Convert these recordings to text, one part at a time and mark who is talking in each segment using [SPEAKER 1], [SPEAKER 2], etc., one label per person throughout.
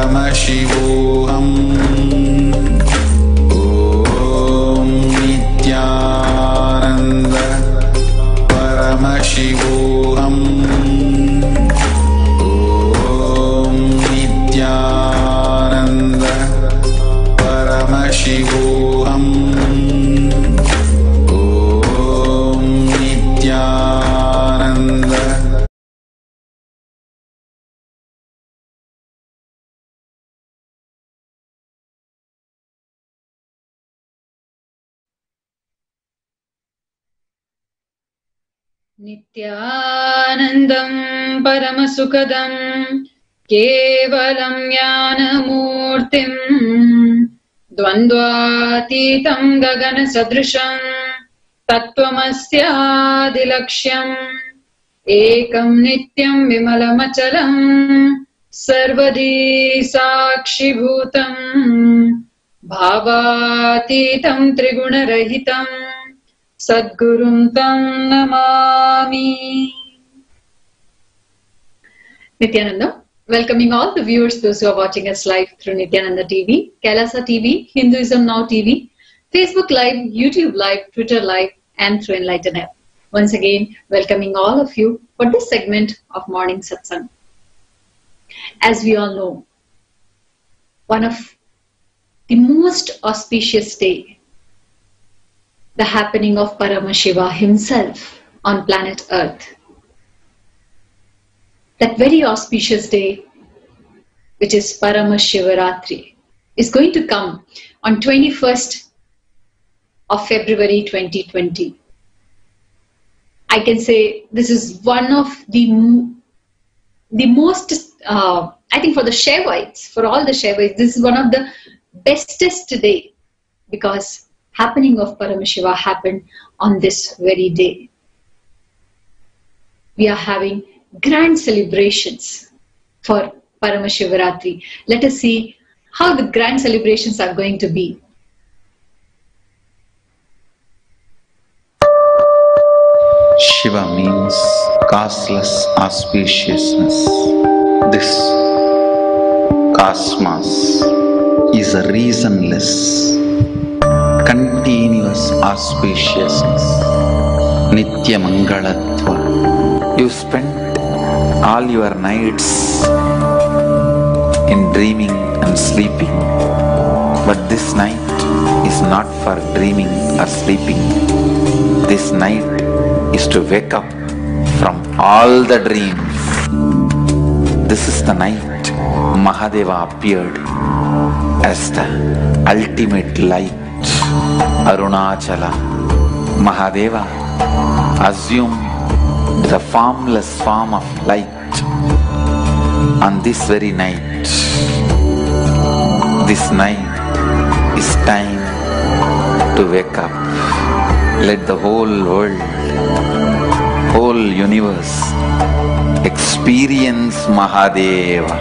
[SPEAKER 1] Paramashivam. Om Nithyananda Paramashivam. Om Nithyananda Paramashivam. Om Nithyananda.
[SPEAKER 2] Nithyanandam Paramasukadam Kevalam Jnanamurtim Dvandvatitam Gagana Sadrisham Tattvamasya-dilaksham Ekam Nityam Vimalamachalam Sarvadi Sakshibhutam Bhavatitam Triguna-rahitam Sadgurum Tam Namami. Nithyananda, welcoming all the viewers, those who are watching us live through Nithyananda TV, Kailasa TV, Hinduism Now TV, Facebook Live, YouTube Live, Twitter Live, and through Enlightened. Once again, welcoming all of you for this segment of Morning Satsang. As we all know, one of the most auspicious day, the happening of Paramashiva himself on planet Earth. That very auspicious day, which is Paramashivaratri, is going to come on 21st of February 2020. I can say this is one of the most, I think for the Shaivites, for all the Shaivites, this is one of the bestest day, because happening of Paramashiva happened on this very day. We are having grand celebrations for Paramashivaratri. Let us see how the grand celebrations are going to be.
[SPEAKER 1] Shiva means causeless auspiciousness. This cosmos is a reasonless, continuous auspiciousness. Nitya Mangalatva. You spent all your nights in dreaming and sleeping, but this night is not for dreaming or sleeping. This night is to wake up from all the dreams. This is the night Mahadeva appeared as the ultimate light. Arunachala. Mahadeva assumed the formless form of light on this very night. This night is time to wake up. Let the whole world, whole universe experience Mahadeva,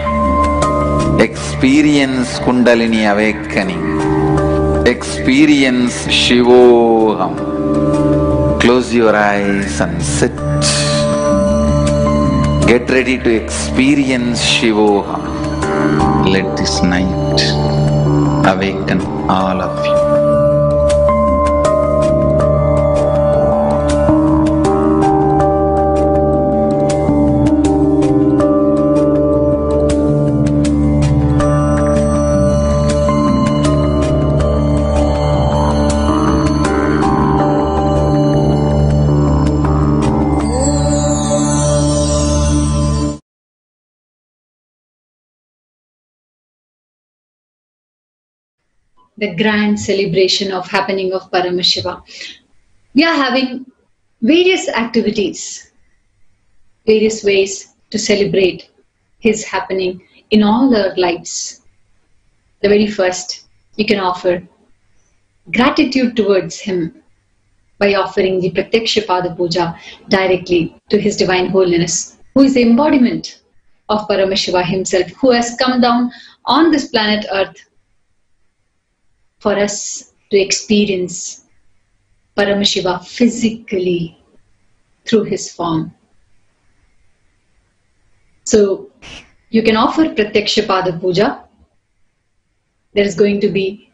[SPEAKER 1] experience Kundalini awakening, experience Shivoham. Close your eyes and sit. Get ready to experience Shivoham. Let this night awaken all of you.
[SPEAKER 2] The grand celebration of happening of Paramashiva. We are having various activities, various ways to celebrate his happening in all our lives. The very first, you can offer gratitude towards him by offering the Pratyaksha Puja directly to His Divine Holiness, who is the embodiment of Paramashiva himself, who has come down on this planet Earth for us to experience Paramashiva physically through his form. So you can offer Pratyaksha Puja there is going to be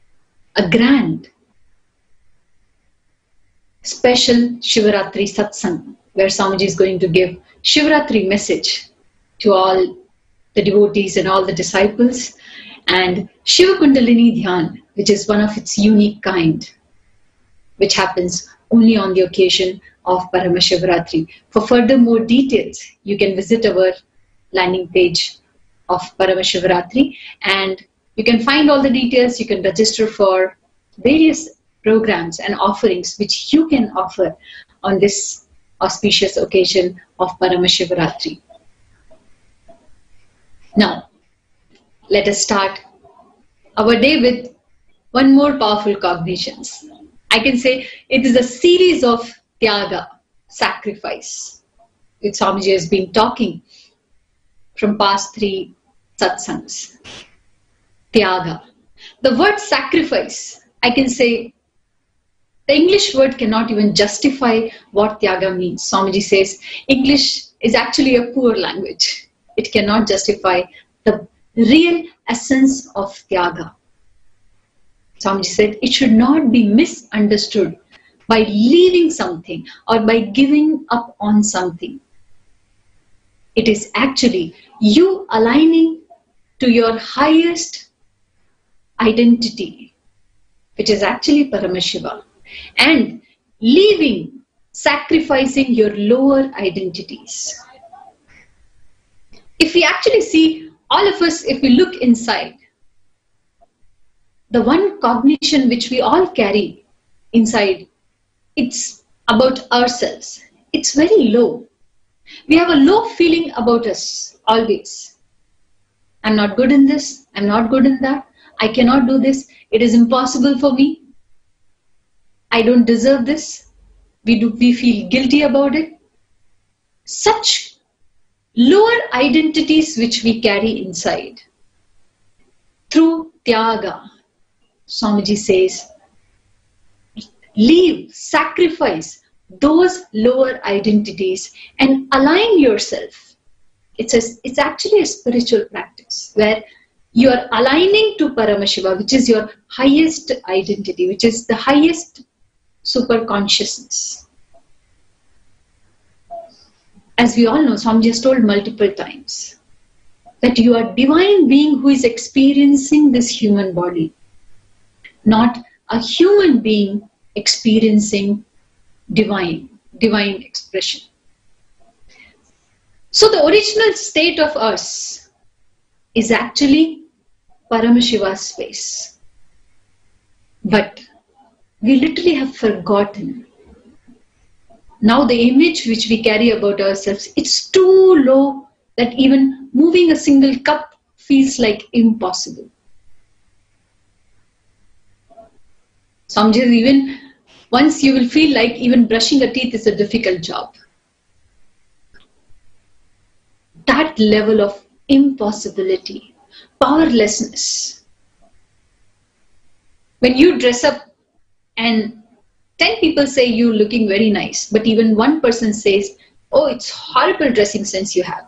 [SPEAKER 2] a grand special Shivaratri Satsang, where Swamiji is going to give Shivaratri message to all the devotees and all the disciples, and Shiva Kundalini Dhyan, which is one of its unique kind, which happens only on the occasion of Paramashivaratri. For further more details, you can visit our landing page of Paramashivaratri, and you can find all the details. You can register for various programs and offerings which you can offer on this auspicious occasion of Paramashivaratri. Now, let us start our day with one more powerful cognitions. I can say it is a series of Tyaga, sacrifice, which Swamiji has been talking from past 3 satsangs. Tyaga. The word sacrifice, I can say, the English word cannot even justify what Tyaga means. Swamiji says English is actually a poor language. It cannot justify the real essence of Tyaga. Swamiji said it should not be misunderstood by leaving something or by giving up on something. It is actually you aligning to your highest identity, which is actually Paramashiva, and leaving, sacrificing your lower identities. If we actually see, all of us, if we look inside, the one cognition which we all carry inside, it's about ourselves. It's very low. We have a low feeling about us always. I'm not good in this. I'm not good in that. I cannot do this. It is impossible for me. I don't deserve this. We feel guilty about it. Such lower identities which we carry inside. Through Tyaga, Swamiji says, leave, sacrifice those lower identities and align yourself. It's actually a spiritual practice where you are aligning to Paramashiva, which is your highest identity, which is the highest super consciousness. As we all know, Swamiji has told multiple times that you are divine being who is experiencing this human body, not a human being experiencing divine expression. So the original state of us is actually Paramashiva's space. But we literally have forgotten. Now the image which we carry about ourselves, it's too low that even moving a single cup feels like impossible. Sometimes even once you will feel like even brushing a teeth is a difficult job. That level of impossibility, powerlessness. When you dress up and 10 people say you're looking very nice, but even one person says, oh, it's horrible dressing sense you have.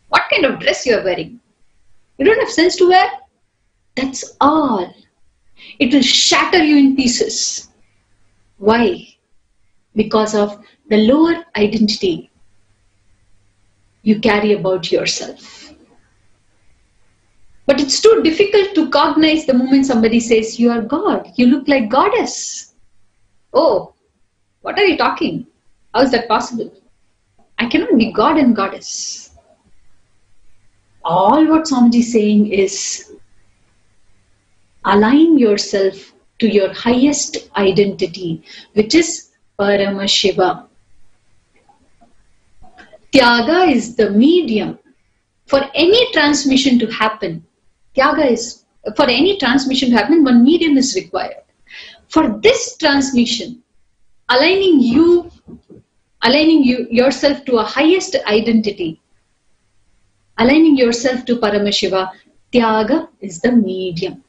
[SPEAKER 2] What kind of dress you are wearing? You don't have sense to wear? That's all. It will shatter you in pieces. Why? Because of the lower identity you carry about yourself. But it's too difficult to cognize the moment somebody says, you are God, you look like goddess. Oh, what are you talking? How is that possible? I cannot be God and goddess. All what Swamiji is saying is, align yourself to your highest identity, which is Paramashiva. Tyaga is the medium for any transmission to happen. Tyaga is, for any transmission to happen, one medium is required. For this transmission, aligning yourself to a highest identity, aligning yourself to Paramashiva, Tyaga is the medium.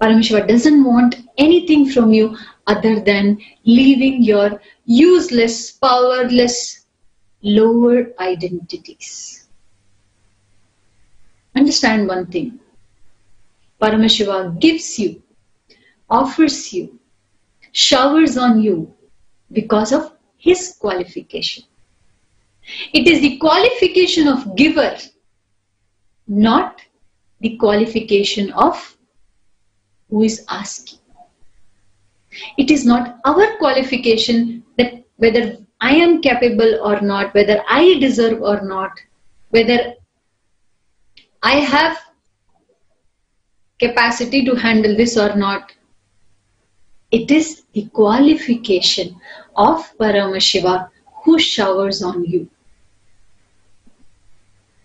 [SPEAKER 2] Paramashiva doesn't want anything from you other than leaving your useless, powerless, lower identities. Understand one thing. Paramashiva gives you, offers you, showers on you because of his qualification. It is the qualification of giver, not the qualification of who is asking. It is not our qualification that whether I am capable or not, whether I deserve or not, whether I have capacity to handle this or not. It is the qualification of Paramashiva who showers on you.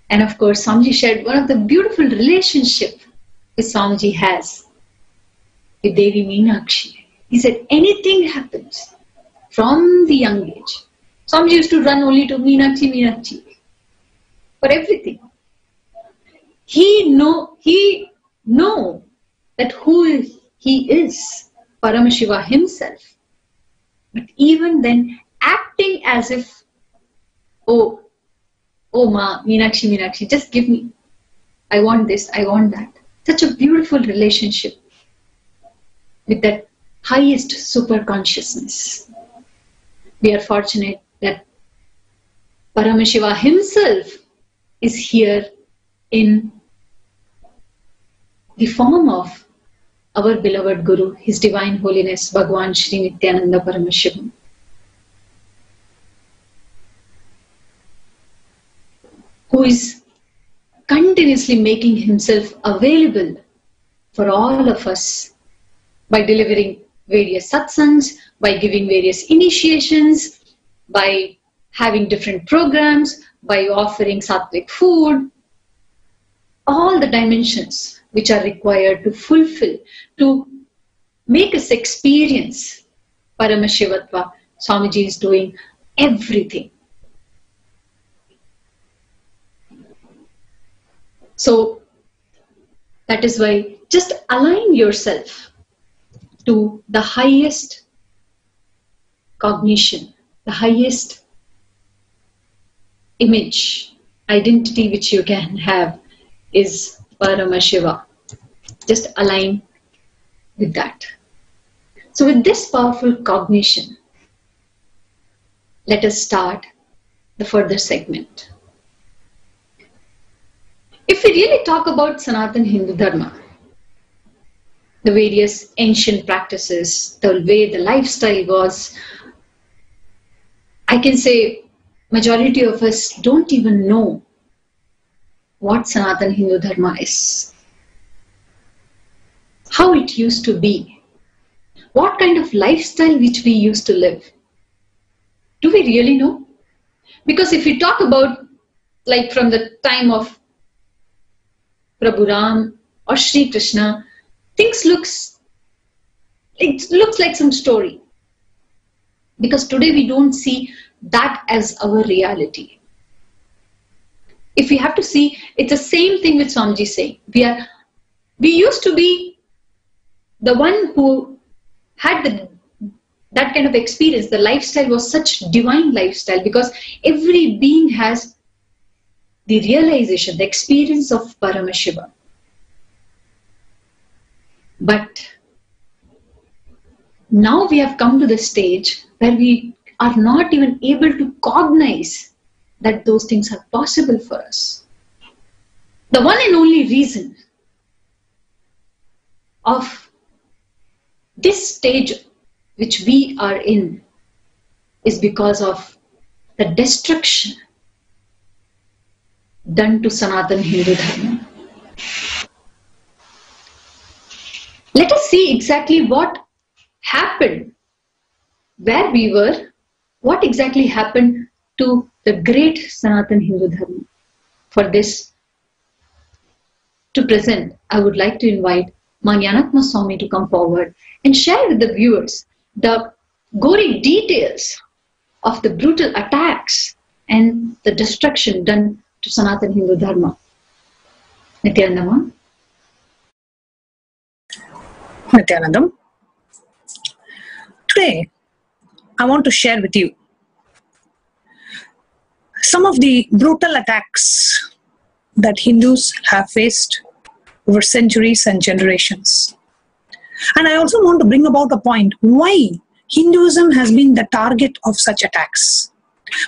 [SPEAKER 2] And of course, Swamiji shared one of the beautiful relationship which Swamiji has with Devi Meenakshi. He said, anything happens from the young age. Swamiji used to run only to Meenakshi, Meenakshi for everything. He know that who he is, Paramashiva himself. But even then, acting as if, oh ma, Meenakshi, Meenakshi, just give me. I want this, I want that. Such a beautiful relationship with that highest super consciousness. We are fortunate that Paramashiva himself is here in the form of our beloved Guru, His Divine Holiness, Bhagwan Shri Nithyananda Paramashivam. Who is continuously making himself available for all of us by delivering various satsangs, by giving various initiations, by having different programs, by offering sattvic food, all the dimensions which are required to fulfill, to make us experience Paramashivatva. Swamiji is doing everything. So that is why just align yourself to the highest cognition, the highest image, identity which you can have is Paramashiva. Just align with that. So with this powerful cognition, let us start the further segment. If we really talk about Sanatana Hindu Dharma, the various ancient practices, the way the lifestyle was, I can say majority of us don't even know what Sanatana Hindu Dharma is, how it used to be, what kind of lifestyle which we used to live. Do we really know? Because if we talk about, like from the time of Prabhu Ram or Sri Krishna, things looks like some story. Because today we don't see that as our reality. If we have to see, it's the same thing with Swamiji saying. We used to be the one who had that kind of experience. The lifestyle was such divine lifestyle because every being has the realization, the experience of Paramashiva. But now we have come to the stage where we are not even able to cognize that those things are possible for us. The one and only reason of this stage which we are in is because of the destruction done to Sanatana Hindu Dharma. Let us see exactly what happened, where we were, what exactly happened to the great Sanatana Hindu Dharma. For this to present, I would like to invite Manyanatma Swami to come forward and share with the viewers the gory details of the brutal attacks and the destruction done to Sanatana Hindu Dharma. Nithyanandam.
[SPEAKER 3] Nithyanandam. Today, I want to share with you some of the brutal attacks that Hindus have faced over centuries and generations. And I also want to bring about a point why Hinduism has been the target of such attacks.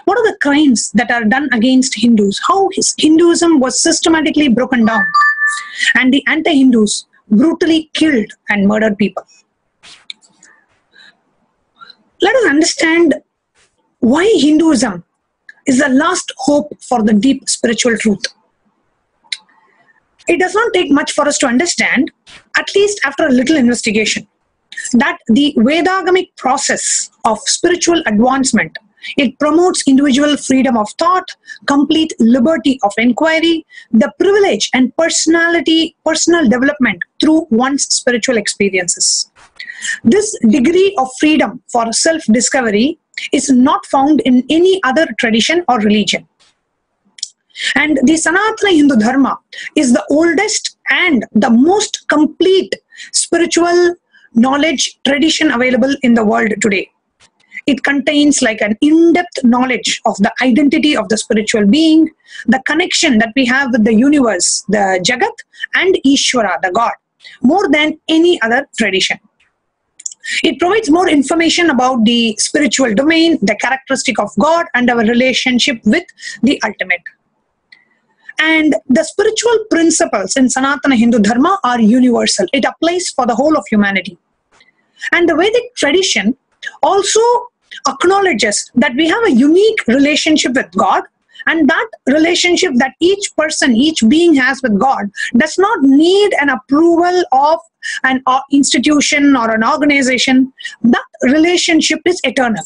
[SPEAKER 3] What are the crimes that are done against Hindus? How Hinduism was systematically broken down and the anti-Hindus brutally killed and murdered people. Let us understand why Hinduism is the last hope for the deep spiritual truth. It does not take much for us to understand, at least after a little investigation, that the Vedagamic process of spiritual advancement, it promotes individual freedom of thought, complete liberty of inquiry, the privilege and personal development through one's spiritual experiences. This degree of freedom for self-discovery is not found in any other tradition or religion. And the Sanatana Hindu Dharma is the oldest and the most complete spiritual knowledge tradition available in the world today. It contains like an in-depth knowledge of the identity of the spiritual being, the connection that we have with the universe, the Jagat, and Ishvara, the God, more than any other tradition. It provides more information about the spiritual domain, the characteristic of God, and our relationship with the ultimate. And the spiritual principles in Sanatana Hindu Dharma are universal. It applies for the whole of humanity. And the Vedic tradition also acknowledges that we have a unique relationship with God, and that relationship that each person, each being has with God does not need an approval of an institution or an organization. That relationship is eternal.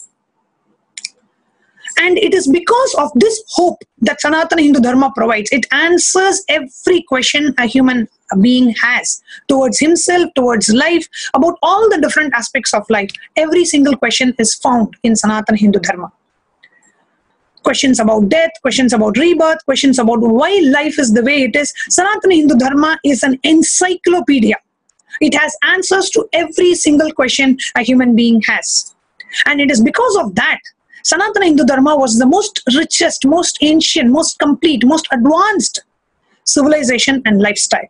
[SPEAKER 3] And it is because of this hope that Sanatana Hindu Dharma provides. It answers every question a human being has towards himself, towards life, about all the different aspects of life. Every single question is found in Sanatana Hindu Dharma. Questions about death, questions about rebirth, questions about why life is the way it is. Sanatana Hindu Dharma is an encyclopedia. It has answers to every single question a human being has. And it is because of that Sanatana Hindu Dharma was the most richest, most ancient, most complete, most advanced civilization and lifestyle.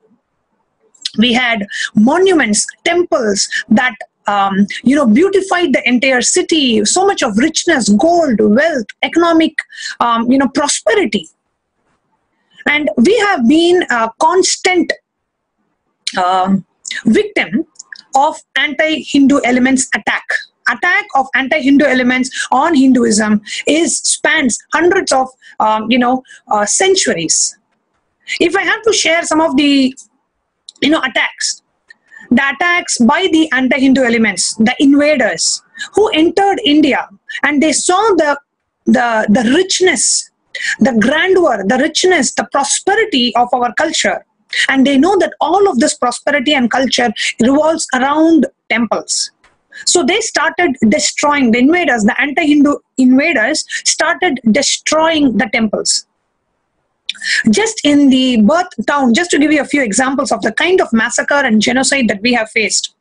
[SPEAKER 3] We had monuments, temples that beautified the entire city, so much of richness, gold, wealth, economic prosperity. And we have been a constant victim of anti-Hindu elements attack of anti-Hindu elements on Hinduism spans hundreds of centuries. If I have to share some of the attacks, the attacks by the anti-Hindu elements, the invaders who entered India, and they saw the richness, the grandeur, the richness, the prosperity of our culture, and they know that all of this prosperity and culture revolves around temples. So they started destroying, the invaders, the anti-Hindu invaders started destroying the temples. Just in the birth town, just to give you a few examples of the kind of massacre and genocide that we have faced,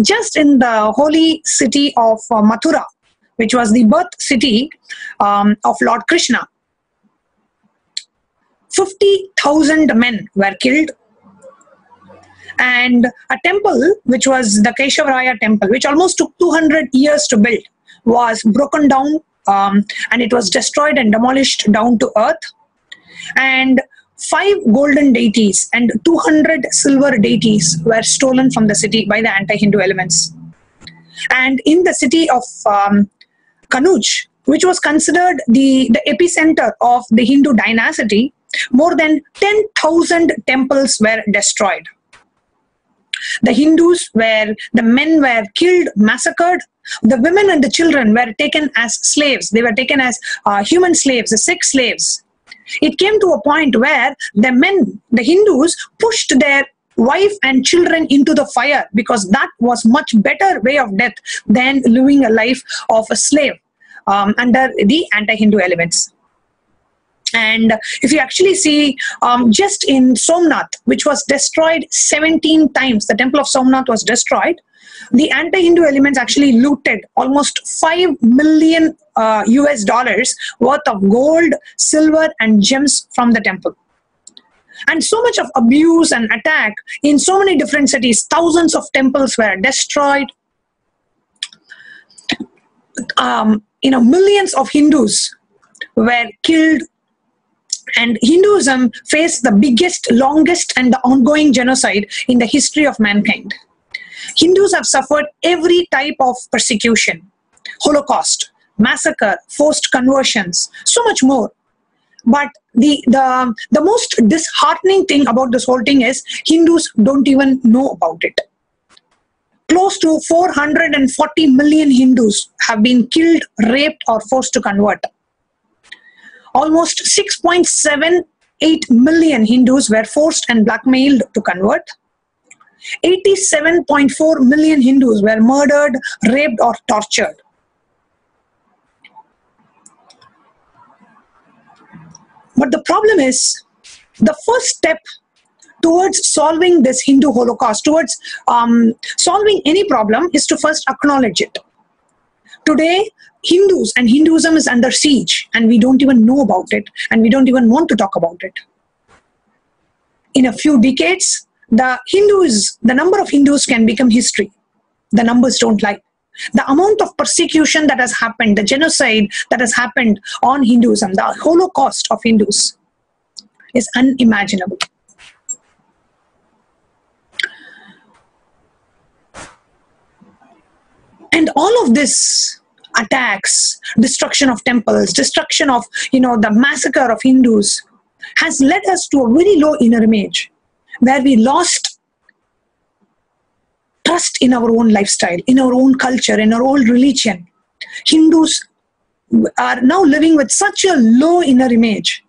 [SPEAKER 3] just in the holy city of Mathura, which was the birth city of Lord Krishna, 50,000 men were killed. And a temple, which was the Keshavaraya temple, which almost took 200 years to build, was broken down and it was destroyed and demolished down to earth. And 5 golden deities and 200 silver deities were stolen from the city by the anti-Hindu elements. And in the city of Kanuj, which was considered the epicenter of the Hindu dynasty, more than 10,000 temples were destroyed. The the men were killed, massacred. The women and the children were taken as slaves. They were taken as human slaves, sex slaves. It came to a point where the men, the Hindus, pushed their wife and children into the fire because that was much better way of death than living a life of a slave under the anti-Hindu elements. And if you actually see, just in Somnath, which was destroyed 17 times, the temple of Somnath was destroyed, the anti-Hindu elements actually looted almost $5 million US worth of gold, silver, and gems from the temple. And so much of abuse and attack in so many different cities. Thousands of temples were destroyed. Millions of Hindus were killed. And Hinduism faced the biggest, longest, and the ongoing genocide in the history of mankind. Hindus have suffered every type of persecution, Holocaust, massacre, forced conversions, so much more. But the most disheartening thing about this whole thing is Hindus don't even know about it. Close to 440 million Hindus have been killed, raped, or forced to convert. Almost 6.78 million Hindus were forced and blackmailed to convert. 87.4 million Hindus were murdered, raped, or tortured. But the problem is, the first step towards solving this Hindu Holocaust, towards solving any problem, is to first acknowledge it. Today, Hindus and Hinduism is under siege, and we don't even know about it, and we don't even want to talk about it. In a few decades, the number of Hindus can become history. The numbers don't lie. The amount of persecution that has happened, the genocide that has happened on Hinduism, the Holocaust of Hindus, is unimaginable. And all of this attacks, destruction of temples, destruction of, the massacre of Hindus, has led us to a very low inner image, where we lost trust in our own lifestyle, in our own culture, in our own religion. Hindus are now living with such a low inner image.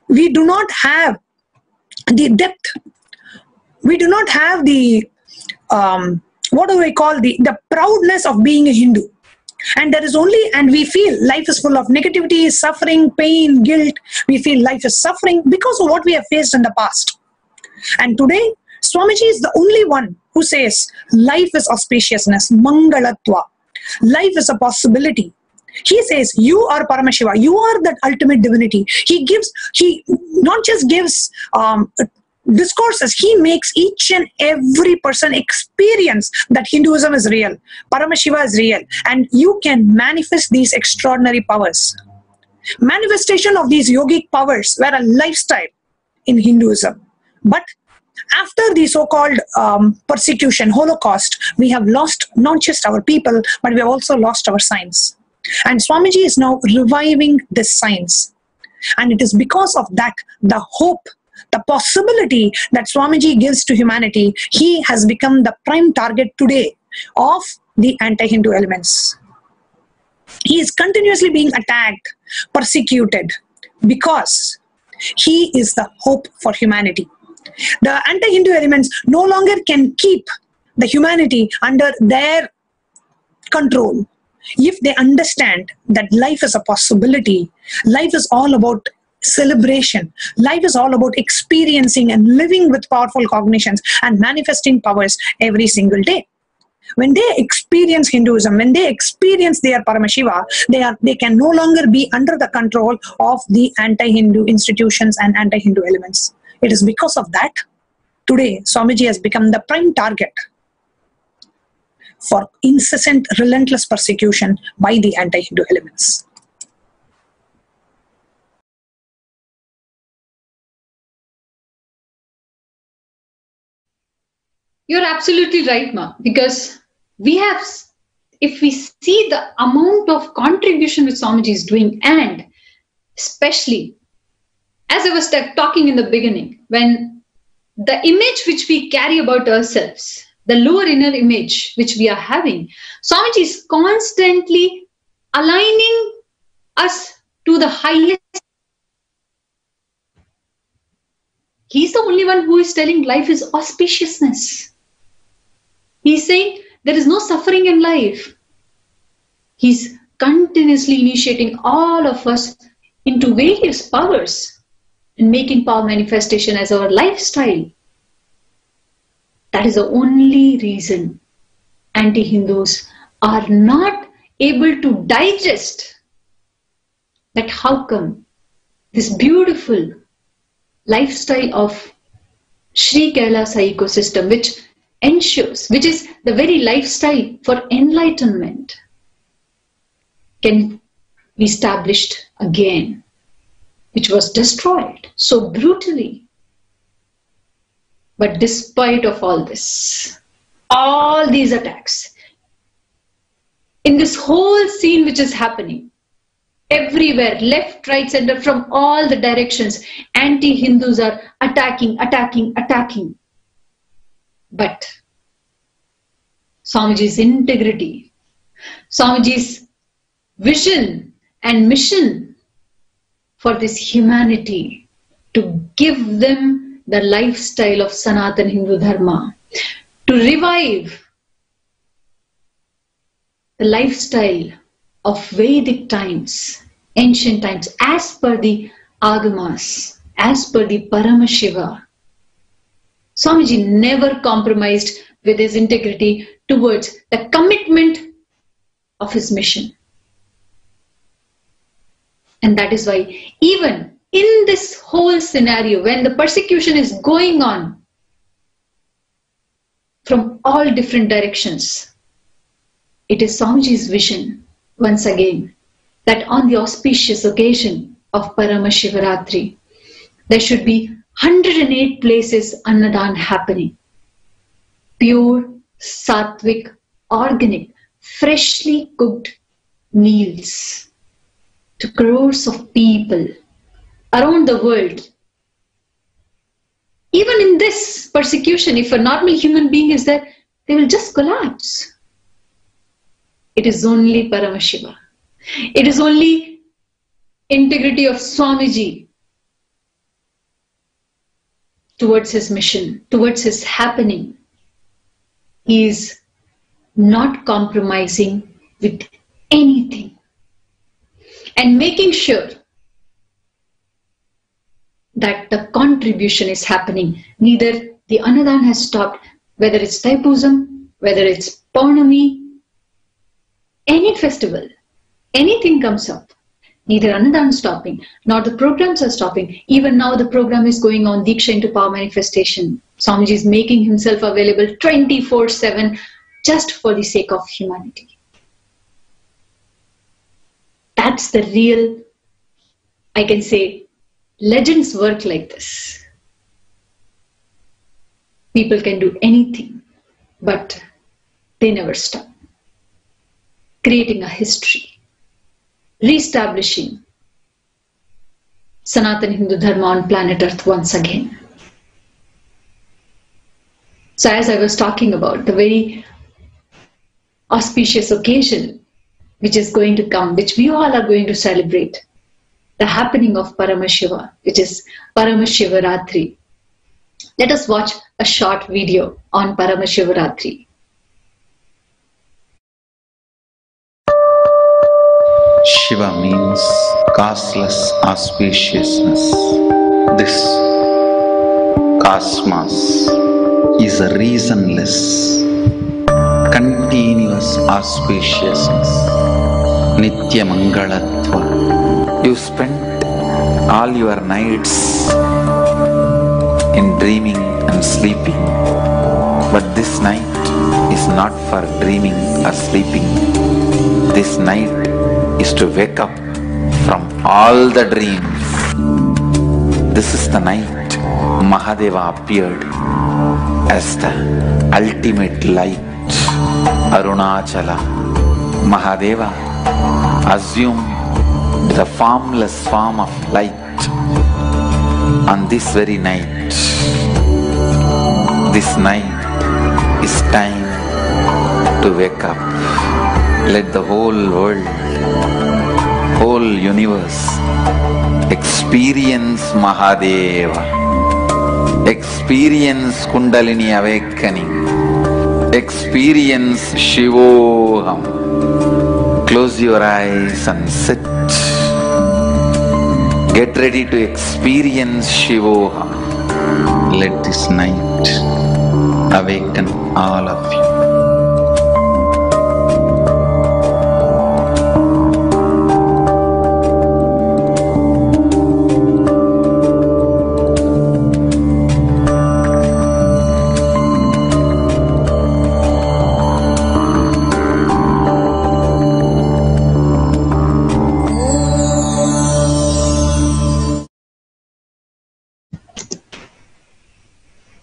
[SPEAKER 3] We do not have the depth. We do not have the, the proudness of being a Hindu. And we feel life is full of negativity, suffering, pain, guilt. We feel life is suffering because of what we have faced in the past. And today, Swamiji is the only one who says life is auspiciousness, mangalatva. Life is a possibility. He says, you are Paramashiva, you are that ultimate divinity. He not just gives discourses, he makes each and every person experience that Hinduism is real, Paramashiva is real, and you can manifest these extraordinary powers. Manifestation of these yogic powers were a lifestyle in Hinduism. But after the so-called persecution, Holocaust, we have lost not just our people, but we have also lost our science. And Swamiji is now reviving this science. And it is because of that, the hope, the possibility that Swamiji gives to humanity, he has become the prime target today of the anti-Hindu elements. He is continuously being attacked, persecuted, because he is the hope for humanity. The anti-Hindu elements no longer can keep the humanity under their control. If they understand that life is a possibility, life is all about celebration, life is all about experiencing and living with powerful cognitions and manifesting powers every single day. When they experience Hinduism, when they experience their Paramashiva, they can no longer be under the control of the anti-Hindu institutions and anti-Hindu elements. It is because of that, today, Swamiji has become the prime target for incessant, relentless persecution by the anti-Hindu elements.
[SPEAKER 2] You're absolutely right, Ma, because if we see the amount of contribution which Swamiji is doing, and especially, as I was talking in the beginning, when the image which we carry about ourselves, the lower inner image which we are having, Swamiji is constantly aligning us to the highest. He's the only one who is telling life is auspiciousness. He's saying there is no suffering in life. He's continuously initiating all of us into various powers and making power manifestation as our lifestyle. That is the only reason anti-Hindus are not able to digest that how come this beautiful lifestyle of Sri Kailasa ecosystem, which ensures, which is the very lifestyle for enlightenment, can be established again, which was destroyed so brutally. But despite of all this, all these attacks, in this whole scene which is happening, everywhere, left, right, center, from all the directions, anti-Hindus are attacking. But Swamiji's integrity, Swamiji's vision and mission for this humanity, to give them the lifestyle of Sanatana Hindu Dharma, to revive the lifestyle of Vedic times, ancient times, as per the Agamas, as per the Paramashiva. Swamiji never compromised with his integrity towards the commitment of his mission. And that is why even in this whole scenario, when the persecution is going on from all different directions, it is Swamiji's vision, once again, that on the auspicious occasion of Paramashivaratri, there should be 108 places Annadan happening. Pure, sattvic, organic, freshly cooked meals to crores of people around the world. Even in this persecution, if a normal human being is there, they will just collapse. It is only Paramashiva. It is only integrity of Swamiji towards his mission, towards his happening. He is not compromising with anything and making sure that the contribution is happening. Neither the Annadan has stopped, whether it's Thaipusam, whether it's Paurnami, any festival, anything comes up. Neither Annadan is stopping, nor the programs are stopping. Even now the program is going on, Diksha into Power Manifestation. Swamiji is making himself available 24/7 just for the sake of humanity. That's the real, I can say, legends work like this. People can do anything, but they never stop. Creating a history, re-establishing Sanatana Hindu Dharma on planet Earth once again. So as I was talking about, the very auspicious occasion which is going to come, which we all are going to celebrate, the happening of Paramashiva, which is Paramashivaratri. Let us watch a short video on Paramashivaratri.
[SPEAKER 1] Shiva means causeless auspiciousness. This cosmos is a reasonless, continuous auspiciousness. Nitya Mangalatva. You spent all your nights in dreaming and sleeping, but this night is not for dreaming or sleeping. This night is to wake up from all the dreams. This is the night Mahadeva appeared as the ultimate light. Arunachala. Mahadeva assumed the formless form of light on this very night. This night is time to wake up. Let the whole world, whole universe experience Mahadeva, experience Kundalini awakening, experience Shivoham. Close your eyes and sit. Get ready to experience Shivoham. Let this night awaken all of you.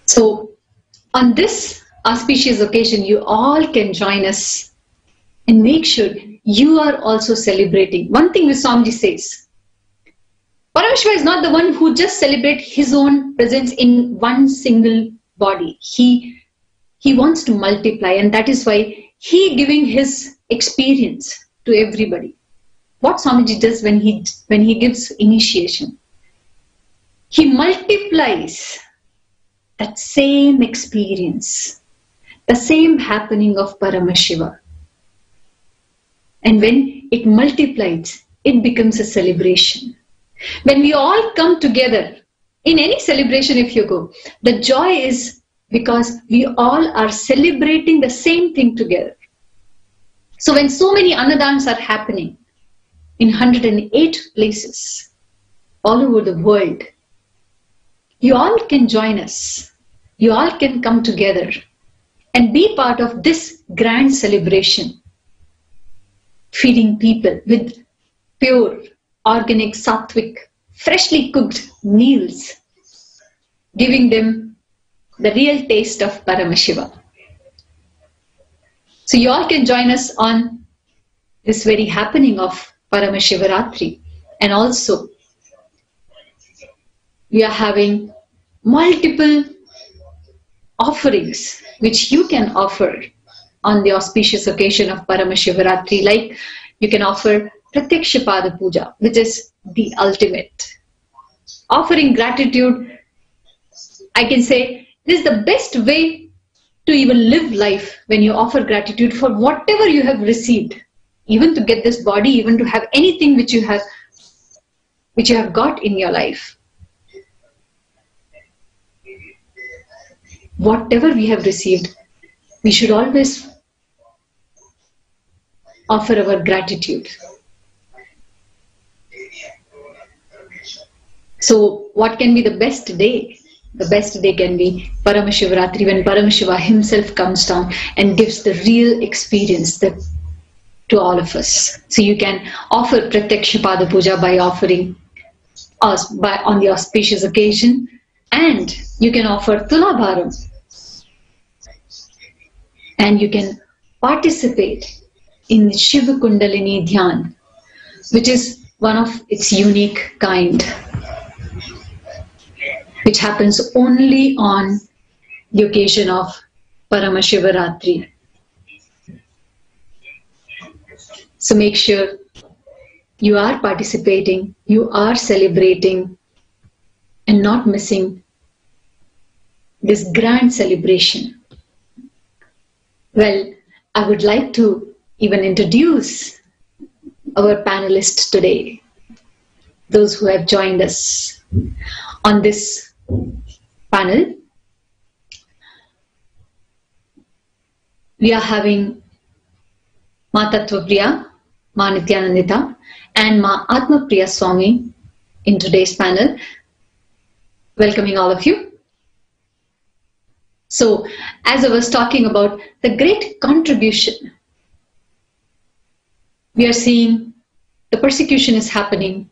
[SPEAKER 2] So on this auspicious occasion, you all can join us and make sure you are also celebrating. One thing which Swamiji says, Paramashiva is not the one who just celebrates his own presence in one single body. He wants to multiply, and that is why he giving his experience to everybody. What Swamiji does when he gives initiation, he multiplies that same experience, the same happening of Paramashiva. And when it multiplies, it becomes a celebration. When we all come together, in any celebration if you go, the joy is because we all are celebrating the same thing together. So when so many annadans are happening in 108 places all over the world, you all can join us. You all can come together and be part of this grand celebration, feeding people with pure, organic, sattvic, freshly cooked meals, giving them the real taste of Paramashiva. So you all can join us on this very happening of Paramashivaratri. And also, we are having multiple offerings which you can offer on the auspicious occasion of Paramashivaratri. Like you can offer Pratyakshapada Puja, which is the ultimate. Offering gratitude, I can say, this is the best way to even live life, when you offer gratitude for whatever you have received, even to get this body, even to have anything which you have got in your life. Whatever we have received, we should always offer our gratitude. So what can be the best day? The best day can be Paramashivaratri, when Paramashiva himself comes down and gives the real experience to all of us. So you can offer Pratyakshapada Puja by offering us on the auspicious occasion, and you can offer Tulabharam, and you can participate in Shiva Kundalini Dhyan, which is one of its unique kind, which happens only on the occasion of Paramashivaratri. So make sure you are participating, you are celebrating, and not missing this grand celebration. Well, I would like to even introduce our panelists today, those who have joined us on this panel. We are having Ma Tattvapriya, Ma Nithyanandita, and Ma Atmapriya Swami in today's panel. Welcoming all of you. So, as I was talking about the great contribution, we are seeing the persecution is happening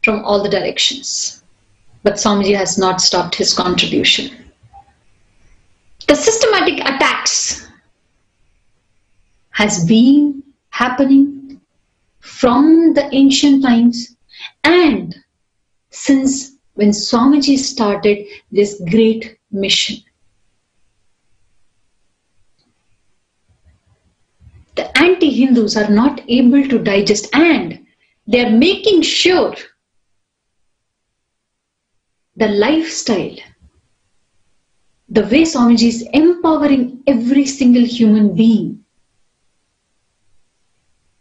[SPEAKER 2] from all the directions. But Swamiji has not stopped his contribution. The systematic attacks has been happening from the ancient times, and since when Swamiji started this great mission. The anti-Hindus are not able to digest, and they are making sure the lifestyle, the way Swamiji is empowering every single human being,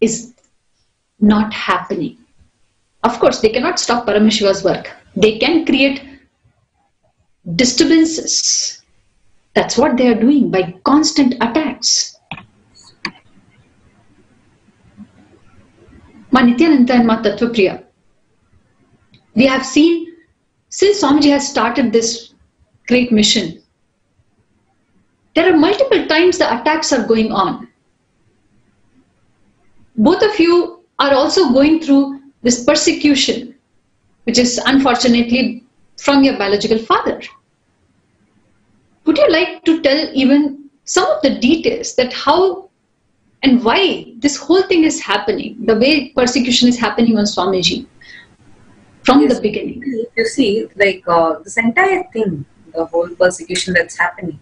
[SPEAKER 2] is not happening. Of course, they cannot stop Paramashiva's work. They can create disturbances. That's what they are doing by constant attacks. Ma Nithyananda and Ma Tattvapriya, we have seen since Swamiji has started this great mission, there are multiple times the attacks are going on. Both of you are also going through this persecution, which is unfortunately from your biological father. would you like to tell even some of the details that how and why this whole thing is happening, the way persecution is happening on Swamiji from the beginning?
[SPEAKER 4] You see, like this entire thing, the whole persecution that's happening,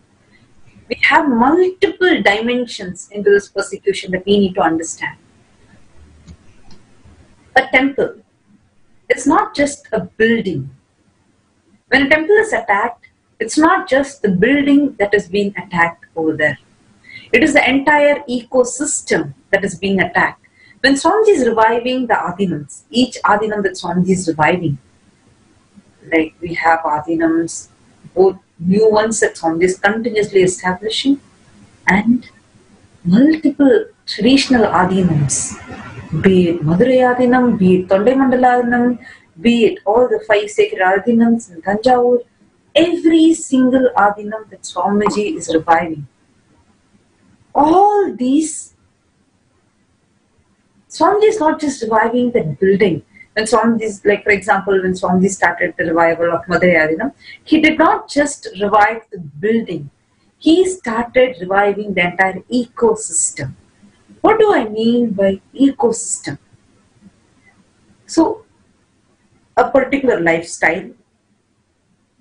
[SPEAKER 4] we have multiple dimensions into this persecution that we need to understand. A temple, it's not just a building. When a temple is attacked, it's not just the building that is being attacked over there. It is the entire ecosystem that is being attacked. When Swamiji is reviving the Adinams, each Adinam that Swamiji is reviving, like we have Adinams, both new ones that Swamiji is continuously establishing, and multiple traditional Adinams, be it Madurai Adinam, be it Tondai Mandala Adinam, be it all the 5 sacred Adinams in Thanjavur, every single Adinam that Swamiji is reviving. All these, Swamiji is not just reviving that building. When Swamiji, like for example, when Swamiji started the revival of Madurai Adinam, he did not just revive the building. He started reviving the entire ecosystem. What do I mean by ecosystem? So, a particular lifestyle,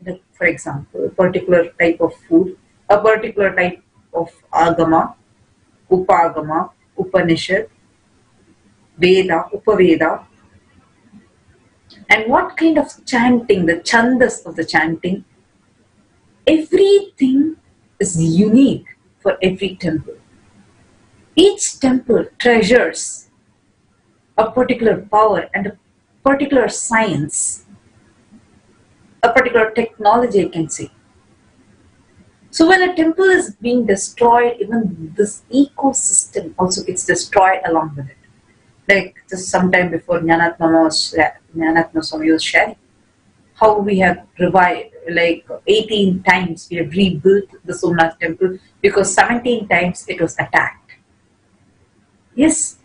[SPEAKER 4] like for example, a particular type of food, a particular type of agama, upagama, upanishad, veda, upaveda, and what kind of chanting, the chandas of the chanting, everything is unique for every temple. Each temple treasures a particular power and a particular science, a particular technology, I can say. So when a temple is being destroyed, even this ecosystem also gets destroyed along with it. Like just sometime before Jnanatma Swami was sharing, how we have revived, like 18 times we have rebuilt the Somnath temple because 17 times it was attacked. Yes,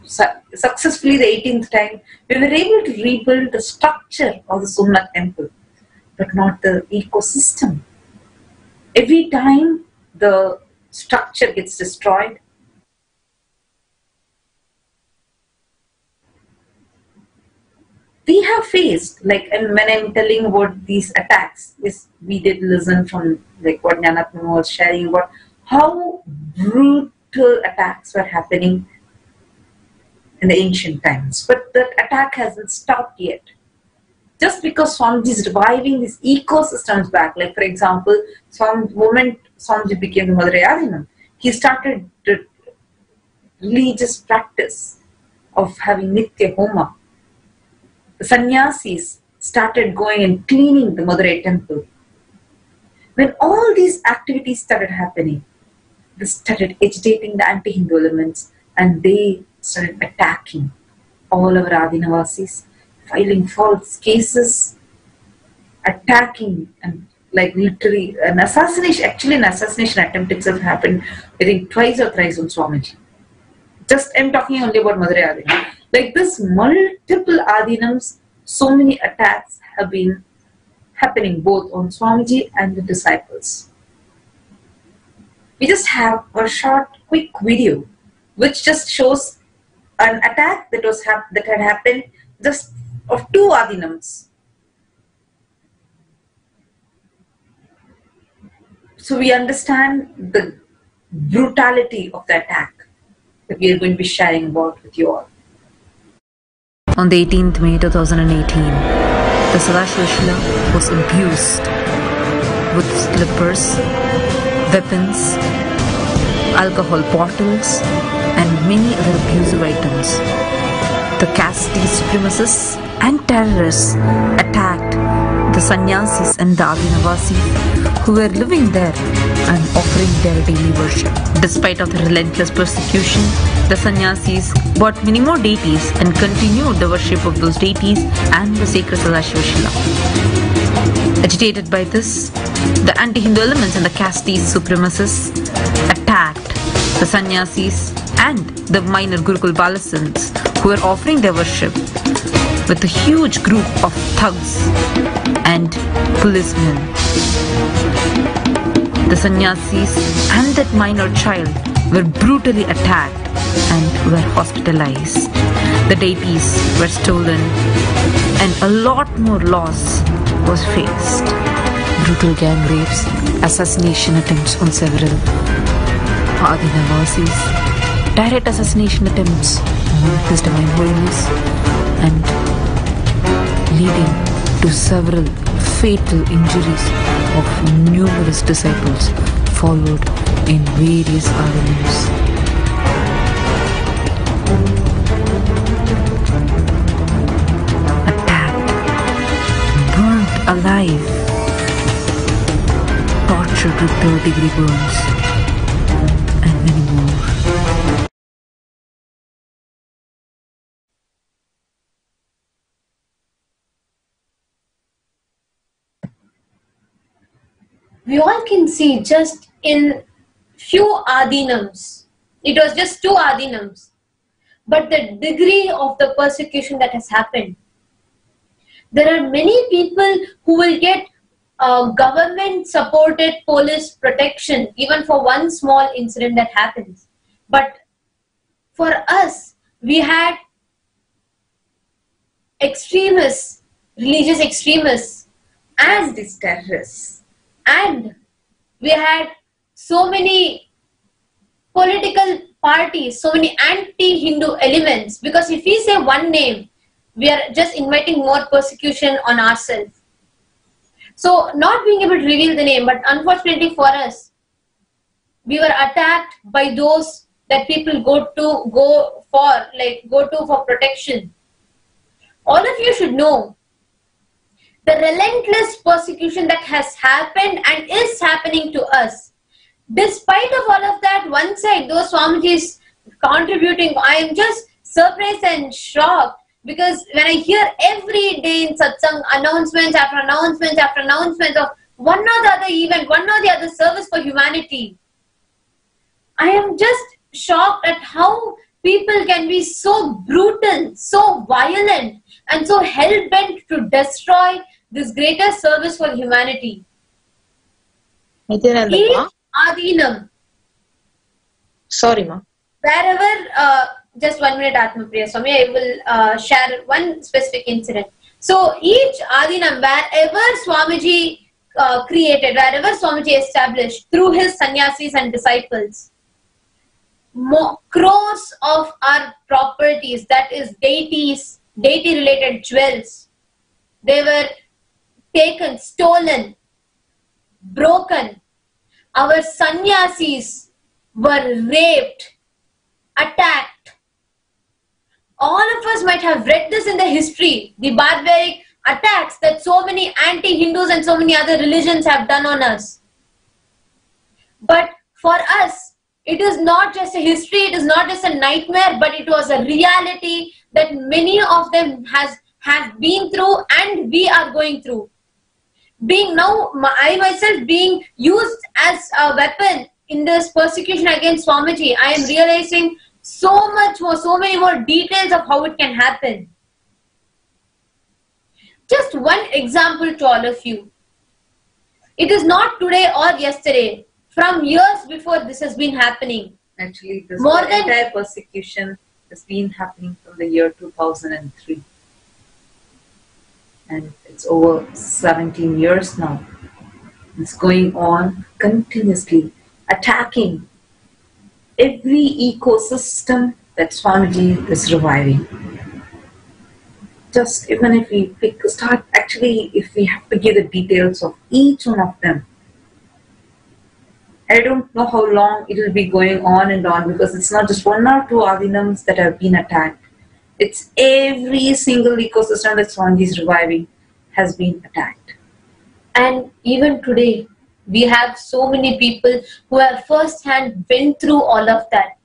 [SPEAKER 4] successfully the 18th time we were able to rebuild the structure of the Somnath temple, but not the ecosystem. Every time the structure gets destroyed, we have faced, like, and when I'm telling about these attacks, is we did listen from like what Jnanatma was sharing about how brutal attacks were happening in the ancient times. But that attack hasn't stopped yet. Just because Swamiji is reviving these ecosystems back, like for example, the moment Swamiji became the Madurai Adinam, he started the religious practice of having Nitya Homa. The sannyasis started going and cleaning the Madurai temple. When all these activities started happening, they started agitating the anti-Hindu elements and they started attacking all our Adinavasis, filing false cases, attacking, and like literally an assassination. Actually, an assassination attempt itself happened, I think, twice or thrice on Swamiji. Just I'm talking only about Madurai Adinam. Like this, multiple Adinams, so many attacks have been happening both on Swamiji and the disciples. We just have a short, quick video which just shows an attack that was that had happened just of 2 Adinams. So we understand the brutality of the attack that we are going to be sharing about with you all.
[SPEAKER 5] On the 18th May 2018, the Sadashiva Shila was abused with slippers, weapons, alcohol bottles, and many other abusive items. The caste supremacists and terrorists attacked the sannyasis and the Adinavasis who were living there and offering their daily worship. Despite of the relentless persecution, the sannyasis bought many more deities and continued the worship of those deities and the sacred Sadashiva Shila. Agitated by this, the anti-Hindu elements and the caste supremacists attacked the sannyasis and the minor Gurukul Balasins who were offering their worship with a huge group of thugs and policemen. The sannyasis and that minor child were brutally attacked and were hospitalized. The deities were stolen and a lot more loss was faced. Brutal gang rapes, assassination attempts on several Adinavasis, direct assassination attempts on His Divine Holiness, and leading to several fatal injuries of numerous disciples followed in various avenues. Attacked, burnt alive, tortured with third-degree burns, and many more.
[SPEAKER 6] We all can see just in few adinams. It was just 2 adinams. But the degree of the persecution that has happened. There are many people who will get government-supported police protection even for one small incident that happens. But for us, we had extremists, religious extremists, and
[SPEAKER 4] These terrorists.
[SPEAKER 6] And we had so many political parties, so many anti-Hindu elements. Because if we say one name, we are just inviting more persecution on ourselves. So not being able to reveal the name, but unfortunately for us, we were attacked by those that people go to for protection. All of you should know the relentless persecution that has happened and is happening to us. Despite of all of that, one side, those Swamijis contributing, I am just surprised and shocked, because when I hear every day in satsang announcements after announcements after announcements of one or the other event, one or the other service for humanity, I am just shocked at how people can be so brutal, so violent, and so hell-bent to destroy this greater service for humanity.
[SPEAKER 7] Nithyananda,
[SPEAKER 6] Each adinam,
[SPEAKER 7] sorry ma.
[SPEAKER 6] wherever, just 1 minute Atmapriya Swami, I will share one specific incident. So each adinam, wherever Swamiji created, wherever Swamiji established through his sannyasis and disciples, crores of our properties, that is deities, deity-related jewels, they were taken, stolen, broken. Our sannyasis were raped, attacked. All of us might have read this in the history, the barbaric attacks that so many anti-Hindus and so many other religions have done on us. But for us, it is not just a history, it is not just a nightmare, but it was a reality that many of them have been through and we are going through. Being now, I myself being used as a weapon in this persecution against Swamiji, I am realizing so much more, so many more details of how it can happen. Just one example to all of you. It is not today or yesterday. From years before this has been happening.
[SPEAKER 4] Actually, this entire persecution has been happening from the year 2003. And it's over 17 years now. It's going on continuously, attacking every ecosystem that Swamiji is reviving. Just even if we if we have to give the details of each one of them, I don't know how long it will be going on and on, because it's not just 1 or 2 adinams that have been attacked. It's every single ecosystem that Swamiji is reviving has been attacked.
[SPEAKER 6] And even today, we have so many people who have first-hand went through all of that.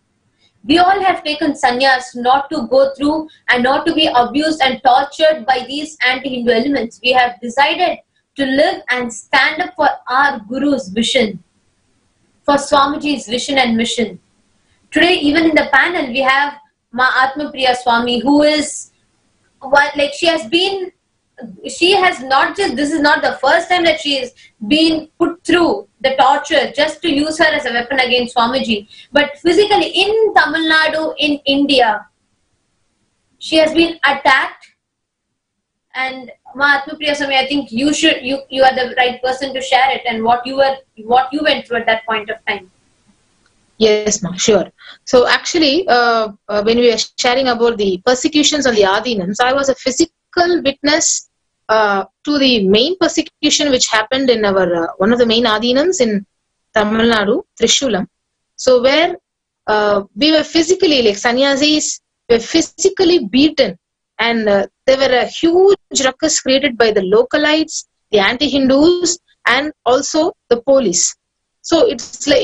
[SPEAKER 6] We all have taken sannyas not to go through and not to be abused and tortured by these anti-Hindu elements. We have decided to live and stand up for our Guru's vision, for Swamiji's vision and mission. Today, even in the panel, we have Ma Atmapriya Swami, who is, she has been she has not just, this is not the first time that she is being put through the torture just to use her as a weapon against Swamiji, but physically in Tamil Nadu, in India, she has been attacked. And Mahatma Priya Swami, I think you are the right person to share it and what you went through at that point of time.
[SPEAKER 7] Yes, ma, sure. So actually, when we were sharing about the persecutions on the Adinams, I was a physical witness to the main persecution which happened in our one of the main Adinams in Tamil Nadu, Trishulam. So where we were physically, like sannyasis, were physically beaten, and there were a huge ruckus created by the localites, the anti-Hindus, and also the police. So it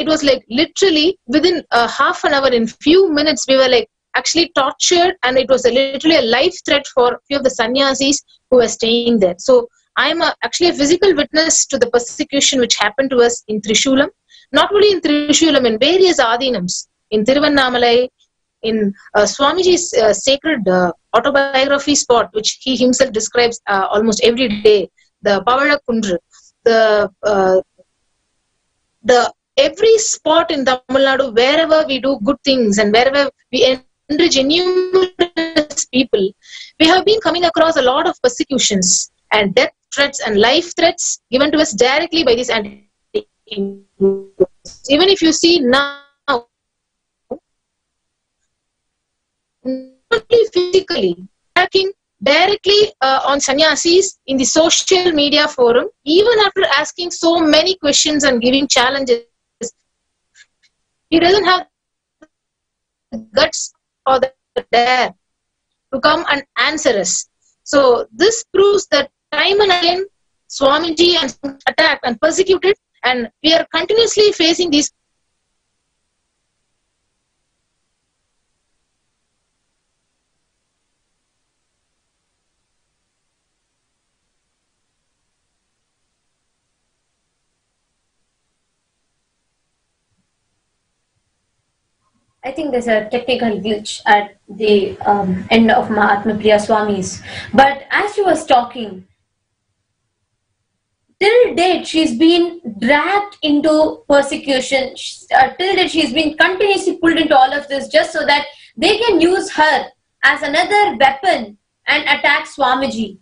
[SPEAKER 7] was like literally within half an hour, in few minutes, we were like actually tortured, and it was literally a life threat for a few of the sannyasis who were staying there. So I am actually a physical witness to the persecution which happened to us in Trishulam. Not only in Trishulam, in various Adinams, in Tiruvannamalai, in Swamiji's sacred autobiography spot, which he himself describes almost every day, the Pavada Kundru, the every spot in Tamil Nadu, wherever we do good things and wherever we enrich numerous people, we have been coming across a lot of persecutions and death threats and life threats given to us directly by these anti-Hindus. Even if you see now, not only physically, attacking directly on sannyasis in the social media forum, even after asking so many questions and giving challenges, he doesn't have the guts or the dare to come and answer us. So this proves that time and again Swamiji is attacked and persecuted, and we are continuously facing these.
[SPEAKER 6] I think there's a technical glitch at the end of Mahatma Priya Swami's. But as she was talking, till date she's been dragged into persecution. Till date she's been continuously pulled into all of this just so that they can use her as another weapon and attack Swamiji.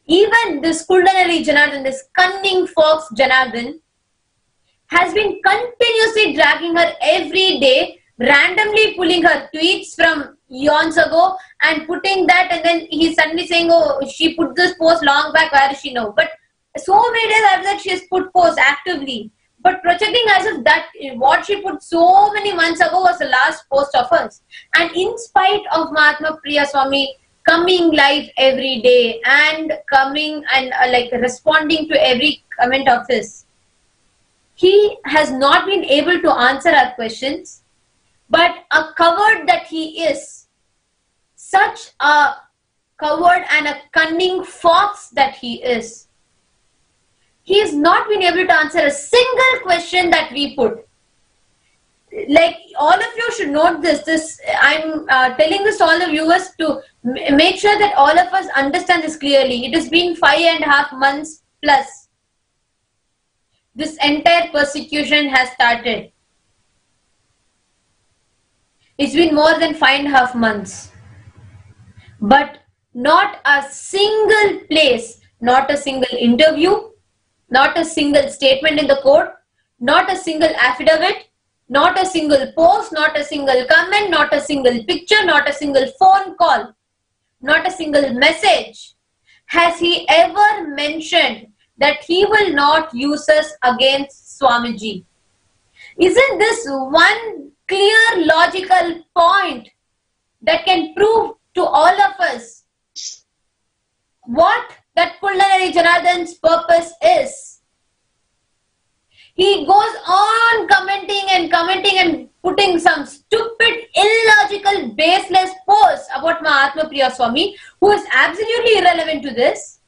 [SPEAKER 6] Even this Kuldanari Janardhan, this cunning fox Janardhan, has been continuously dragging her every day, randomly pulling her tweets from eons ago and putting that, and then he's suddenly saying, oh, she put this post long back, where is she now? But so many days after that, she has put posts actively, but projecting as if that what she put so many months ago was the last post of hers. And in spite of Mahatma Priya Swami coming live every day and coming and like responding to every comment of his, he has not been able to answer our questions, but a coward that he is, such a coward and a cunning fox that he is has not been able to answer a single question that we put. Like, all of you should note this. I'm telling this to all the viewers to make sure that all of us understand this clearly. It has been 5.5 months plus. This entire persecution has started. It's been more than 5.5 months. But not a single place, not a single interview, not a single statement in the court, not a single affidavit, not a single post, not a single comment, not a single picture, not a single phone call, not a single message has he ever mentioned that he will not use us against Swamiji. Isn't this one clear logical point that can prove to all of us what that Kuldanari Janardhan's purpose is? He goes on commenting and putting some stupid, illogical, baseless posts about Mahatma Priya Swami, who is absolutely irrelevant to this.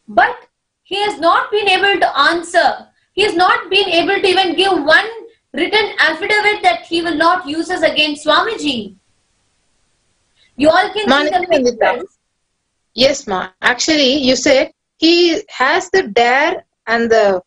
[SPEAKER 6] But he has not been able to answer. He has not been able to even give one written affidavit that he will not use us against Swamiji. You all can see the pictures.
[SPEAKER 7] Yes, ma. Actually, you said he has the dare and the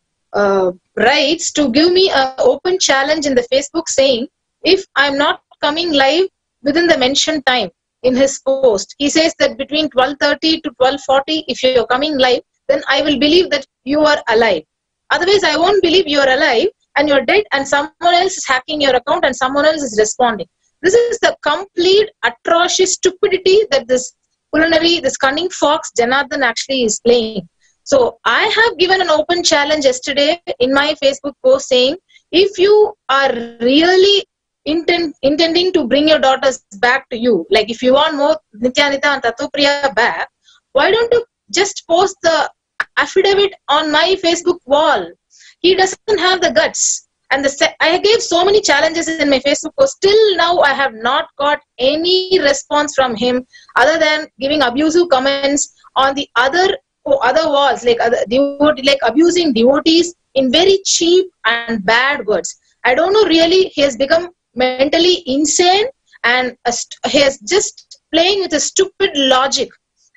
[SPEAKER 7] rights to give me an open challenge in the Facebook saying, if I'm not coming live within the mentioned time in his post, he says that between 12:30 to 12:40, if you're coming live, then I will believe that you are alive. Otherwise, I won't believe you're alive and you're dead and someone else is hacking your account and someone else is responding. This is the complete atrocious stupidity that this this cunning fox Janardhan actually is playing. So I have given an open challenge yesterday in my Facebook post saying, if you are really intending to bring your daughters back to you, like if you want more Nithyananda and Tatupriya back, why don't you just post the affidavit on my Facebook wall? He doesn't have the guts. And I gave so many challenges in my Facebook post. Till now, I have not got any response from him other than giving abusive comments on the other walls, like abusing devotees in very cheap and bad words. I don't know, really, he has become mentally insane and he is just playing with a stupid logic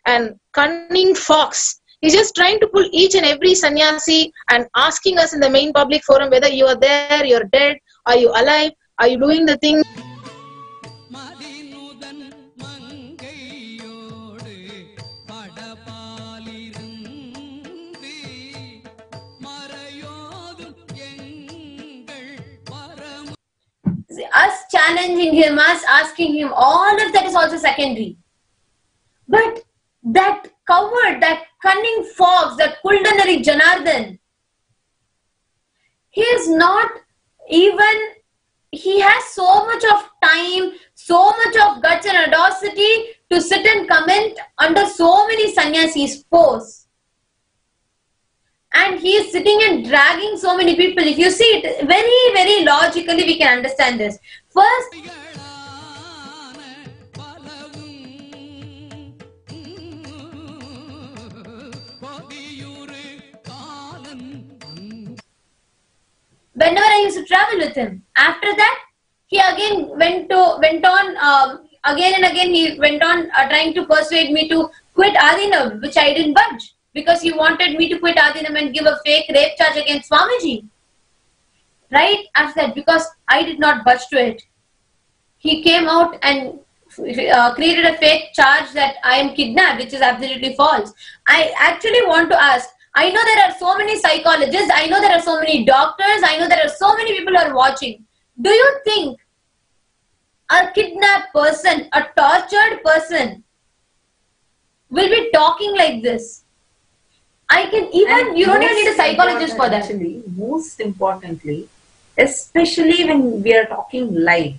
[SPEAKER 7] and cunning fox. He's just trying to pull each and every sannyasi and asking us in the main public forum whether you are there, you're dead, are you alive, are you doing the thing?
[SPEAKER 6] Us challenging him, us asking him, all of that is also secondary. But that coward, that cunning fox, that Kuldanari Janardhan, he is not even, he has so much of time, so much of guts and audacity to sit and comment under so many sannyasis' posts. And he is sitting and dragging so many people. If you see it very, very logically, we can understand this. First, whenever I used to travel with him, after that, he again went on again and again. He went on trying to persuade me to quit Adinav, which I didn't budge because he wanted me to quit Adinav and give a fake rape charge against Swamiji. Right after that, because I did not budge to it, he came out and created a fake charge that I am kidnapped, which is absolutely false. I actually want to ask. I know there are so many psychologists, I know there are so many doctors, I know there are so many people who are watching. Do you think a kidnapped person, a tortured person will be talking like this? I can even, you don't even need a psychologist for that.
[SPEAKER 4] Actually, most importantly, especially when we are talking live,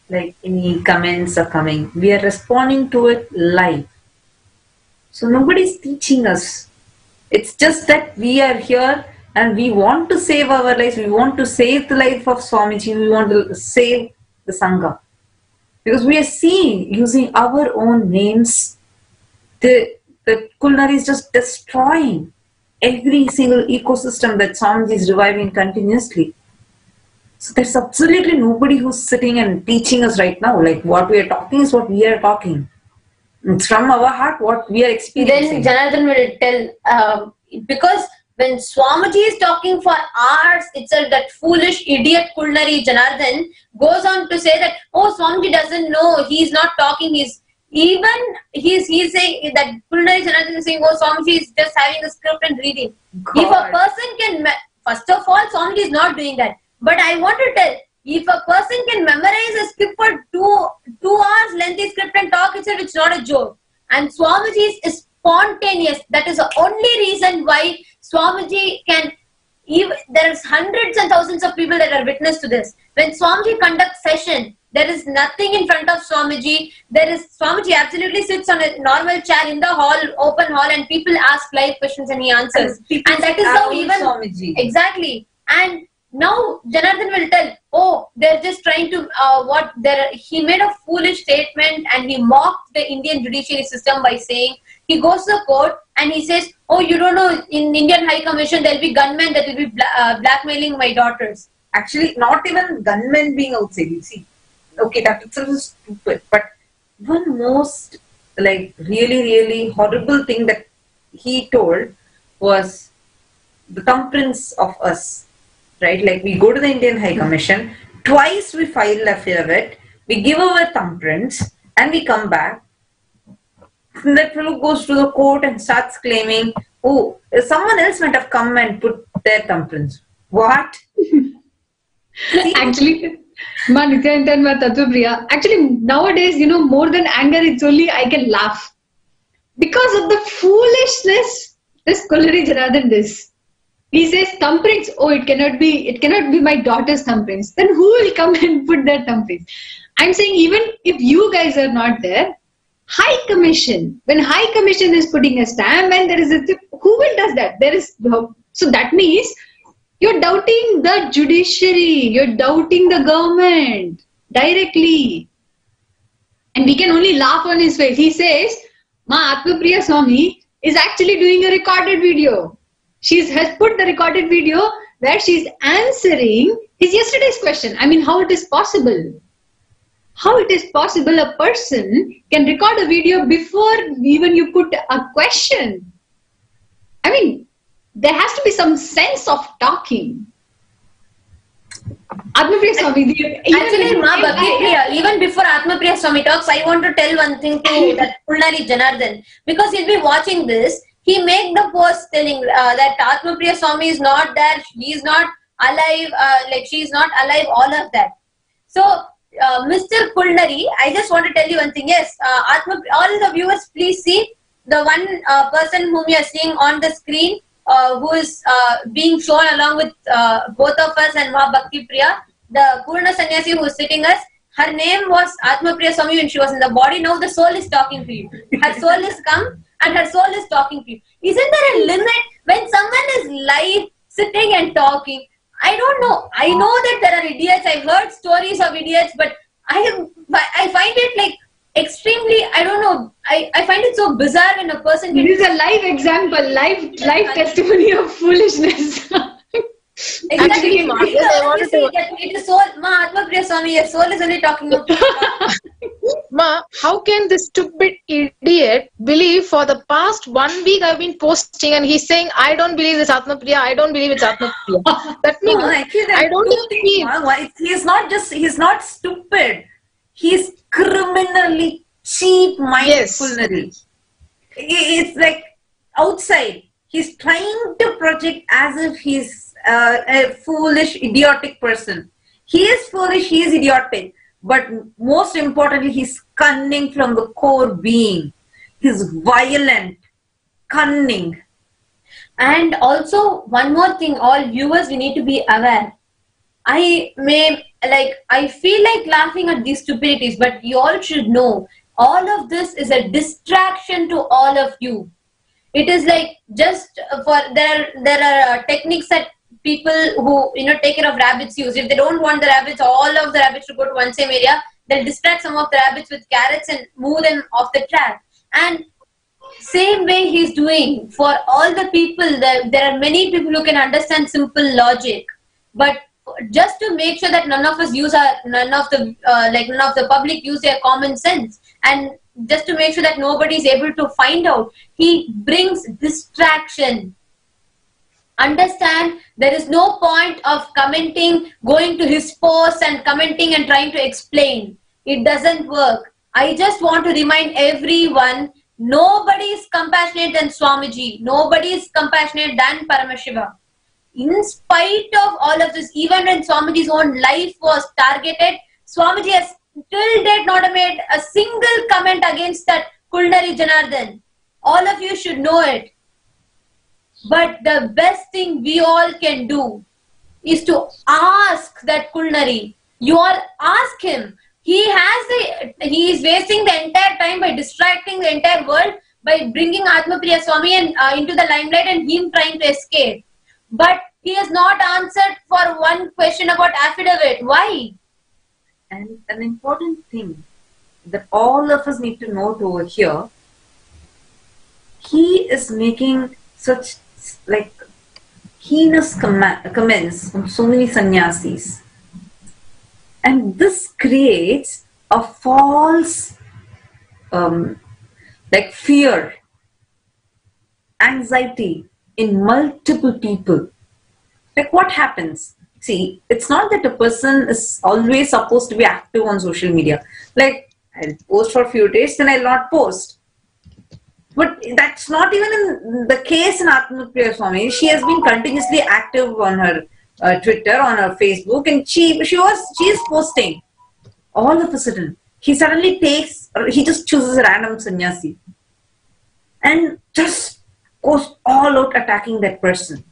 [SPEAKER 4] like any comments are coming, we are responding to it live. So nobody is teaching us. It's just that we are here and we want to save our lives. We want to save the life of Swamiji. We want to save the Sangha. Because we are seeing, using our own names, the Kulnari is just destroying every single ecosystem that Swamiji is reviving continuously. So there's absolutely nobody who's sitting and teaching us right now. Like what we are talking is what we are talking. It's from our heart what we are experiencing.
[SPEAKER 6] Then Janardhan will tell, because when Swamiji is talking for hours itself, that foolish idiot Kulnari Janardhan goes on to say that, oh, Swamiji doesn't know, he's not talking, he's saying that Kulnari Janardhan is saying, oh, Swamiji is just having a script and reading. God. If a person can, first of all, Swamiji is not doing that. But I want to tell, if a person can memorize a script for 2 hours lengthy script and talk itself, it's not a joke. And Swamiji is spontaneous. That is the only reason why Swamiji can, there's hundreds and thousands of people that are witness to this. When Swamiji conducts session, there is nothing in front of Swamiji. Swamiji absolutely sits on a normal chair in the hall, open hall, and people ask live questions and he answers. And that is how even
[SPEAKER 4] Swamiji.
[SPEAKER 6] Exactly. And now Janardhan will tell, oh, they're just trying to he made a foolish statement and he mocked the Indian judiciary system by saying, he goes to the court and he says, oh, you don't know, in Indian High Commission there'll be gunmen that will be blackmailing my daughters.
[SPEAKER 4] Actually, not even gunmen being outside. You see, okay, that itself is stupid. But one most like really horrible thing that he told was the thumbprints of us, right? Like we go to the Indian High Commission, twice we file a affidavit, we give our thumbprints, and we come back. And that fellow goes to the court and starts claiming, oh, someone else might have come and put their thumbprints. What?
[SPEAKER 2] Actually, actually nowadays, more than anger, it's only I can laugh. Because of the foolishness this Kullari Janardhan does. He says thumbprints, oh, it cannot be my daughter's thumbprints. Then who will come and put their thumbprints? I'm saying even if you guys are not there, High Commission, when High Commission is putting a stamp and there is a tip, who will does that? So that means you're doubting the judiciary, you're doubting the government directly. And we can only laugh on his face. He says, Ma Atmapriya Swami is actually doing a recorded video. She has put the recorded video where she's answering his yesterday's question. I mean, how it is possible? How it is possible a person can record a video before even you put a question? I mean, there has to be some sense of talking. Atmapriya Swami,
[SPEAKER 6] even before Atmapriya Swami talks, I want to tell one thing to that Kullari Janardhan, because he'll be watching this. He made the post telling that Atmapriya Swami is not there, he is not alive, like she is not alive, all of that. So, Mr. Kullari, I just want to tell you one thing. Yes, all the viewers, please see the one person whom you are seeing on the screen, who is being shown along with both of us and Ma Bhakti Priya, the Purna Sannyasi who is sitting us. Her name was Atmapriya Swami when she was in the body. Now the soul is talking to you. Her soul is come and her soul is talking to you. Isn't there a limit when someone is live, sitting and talking? I don't know. I know that there are idiots. I've heard stories of idiots, but I find it like extremely, I don't know. I find it so bizarre when a person can...
[SPEAKER 2] It is a live example, live testimony of foolishness.
[SPEAKER 6] Exactly. Ma, it is soul. Ma, Atmapriya Swami, your soul is only talking about...
[SPEAKER 7] Ma, how can this stupid idiot believe for the past 1 week I've been posting and he's saying, I don't believe it's Atmapriya, I don't believe it's Atmapriya. That means I don't believe.
[SPEAKER 4] He's not stupid. He's criminally cheap-minded.
[SPEAKER 7] Yes.
[SPEAKER 4] It's like outside. He's trying to project as if he's a foolish, idiotic person. He is foolish, he is idiotic. But most importantly, he's cunning from the core being. He's violent, cunning.
[SPEAKER 6] And also, one more thing, all viewers, we need to be aware. I feel like laughing at these stupidities, but you all should know, all of this is a distraction to all of you. It is like just for, there are techniques that people who take care of rabbits use. If they don't want the rabbits, all of the rabbits to go to one same area, they'll distract some of the rabbits with carrots and move them off the track. And same way he's doing for all the people. There are many people who can understand simple logic, but just to make sure that none of the public use their common sense, and just to make sure that nobody is able to find out, he brings distraction. Understand, there is no point of commenting, going to his posts and commenting and trying to explain. It doesn't work. I just want to remind everyone, nobody is compassionate than Swamiji. Nobody is compassionate than Paramashiva. In spite of all of this, even when Swamiji's own life was targeted, Swamiji has till date not made a single comment against that Kullari Janardhan. All of you should know it. But the best thing we all can do is to ask that Kullari. You all ask him. He is wasting the entire time by distracting the entire world by bringing Atmapriya Swami into the limelight and him trying to escape. But he has not answered for one question about affidavit. Why?
[SPEAKER 4] And an important thing that all of us need to note over here, he is making such like heinous comments on so many sannyasis. And this creates a false like fear, anxiety in multiple people. Like what happens? See, it's not that a person is always supposed to be active on social media. Like, I'll post for a few days, then I'll not post. But that's not even in the case in Atmapriya Swami. She has been continuously active on her Twitter, on her Facebook, and she is posting. All of a sudden, he just chooses a random sannyasi and just goes all out attacking that person.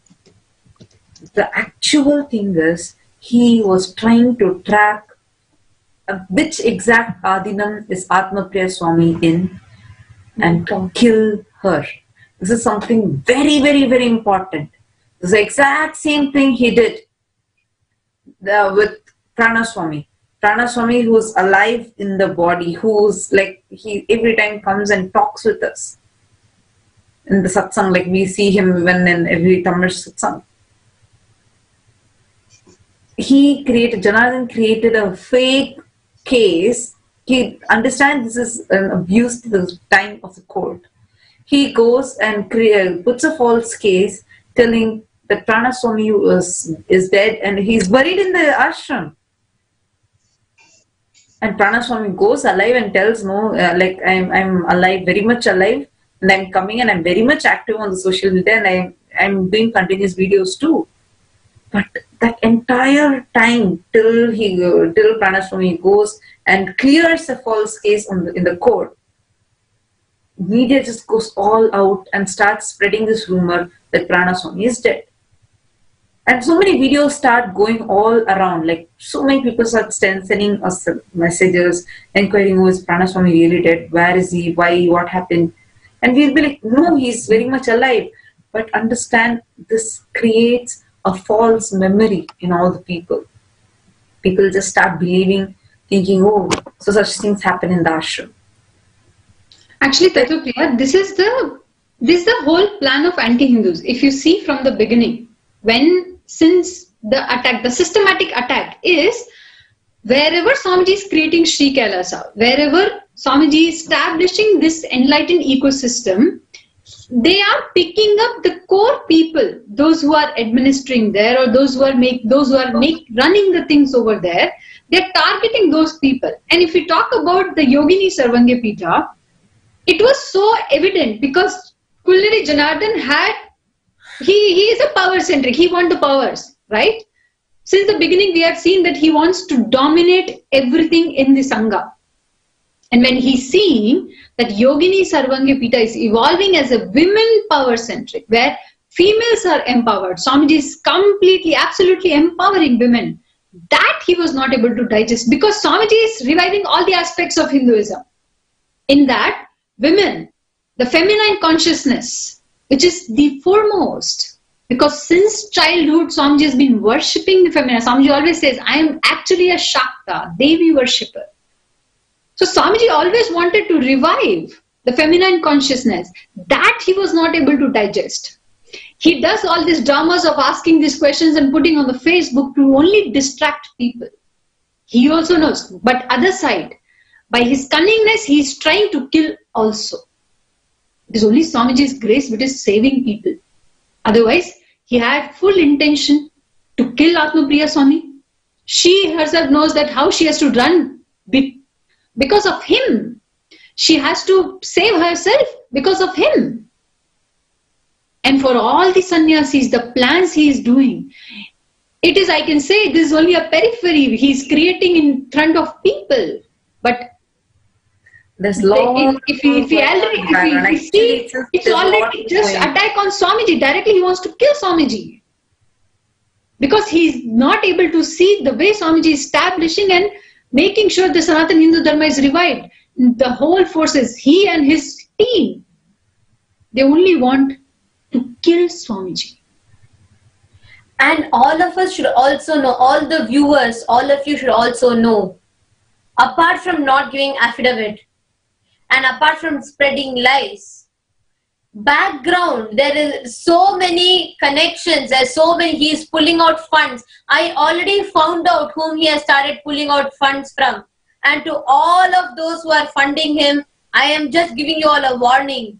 [SPEAKER 4] The actual thing is, he was trying to track which exact Adinam is Atmapriya Swami in and kill her. This is something very, very, very important. This is the exact same thing he did with Pranaswami. Pranaswami, who's alive in the body, who's like, he every time comes and talks with us. In the satsang, like we see him even in every Tamil satsang. Janardhan created a fake case. He understands this is an abuse to the time of the court. He goes and puts a false case telling that Pranaswami is dead and he's buried in the ashram. And Pranaswami goes alive and tells, no, like I'm alive, very much alive, and I'm coming and I'm very much active on the social media and I'm doing continuous videos too. But that entire time till Pranaswami goes and clears a false case in the court, media just goes all out and starts spreading this rumor that Pranaswami is dead. And so many videos start going all around, like so many people start sending us messages, inquiring, oh, is Pranaswami really dead? Where is he? Why? What happened? And we'll be like, no, he's very much alive. But understand, this creates a false memory in all the people. People just start believing, thinking, oh, so such things happen in the ashram.
[SPEAKER 2] Actually, Tattvapriya, this is the whole plan of anti-Hindus. If you see from the beginning, since the systematic attack is wherever Swamiji is creating Sri Kailasa, wherever Swamiji is establishing this enlightened ecosystem, they are picking up the core people, those who are administering there or those who are running the things over there. They're targeting those people. And if we talk about the Yogini Sarvangya Pita, it was so evident because Kulneri Janardhan he is a power centric. He wants the powers, right? Since the beginning, we have seen that he wants to dominate everything in the Sangha. And when he's seeing that Yogini Sarvangya Pita is evolving as a women power centric, where females are empowered, Swamiji is completely, absolutely empowering women, that he was not able to digest because Swamiji is reviving all the aspects of Hinduism. In that, women, the feminine consciousness, which is the foremost, because since childhood Swamiji has been worshipping the feminine. Swamiji always says, I am actually a Shakta, Devi worshipper. So Swamiji always wanted to revive the feminine consciousness. That he was not able to digest. He does all these dramas of asking these questions and putting on the Facebook to only distract people. He also knows. But other side, by his cunningness, he is trying to kill also. It is only Swamiji's grace which is saving people. Otherwise, he had full intention to kill Atmapriya Swami. She herself knows that how she has to run because of him. She has to save herself because of him. And for all the sannyasis, the plans he is doing, it is, I can say, this is only a periphery he is creating in front of people. But
[SPEAKER 4] there's if
[SPEAKER 2] we see, it's already just attack on Swamiji. Directly he wants to kill Swamiji. Because he's not able to see the way Swamiji is establishing and making sure the Sanatana Hindu Dharma is revived. The whole forces, he and his team, they only want to kill Swamiji.
[SPEAKER 6] And all of us should also know, all the viewers, all of you should also know, apart from not giving affidavit, and apart from spreading lies, background, there is so many connections, there's so many, he is pulling out funds. I already found out whom he has started pulling out funds from. And to all of those who are funding him, I am just giving you all a warning.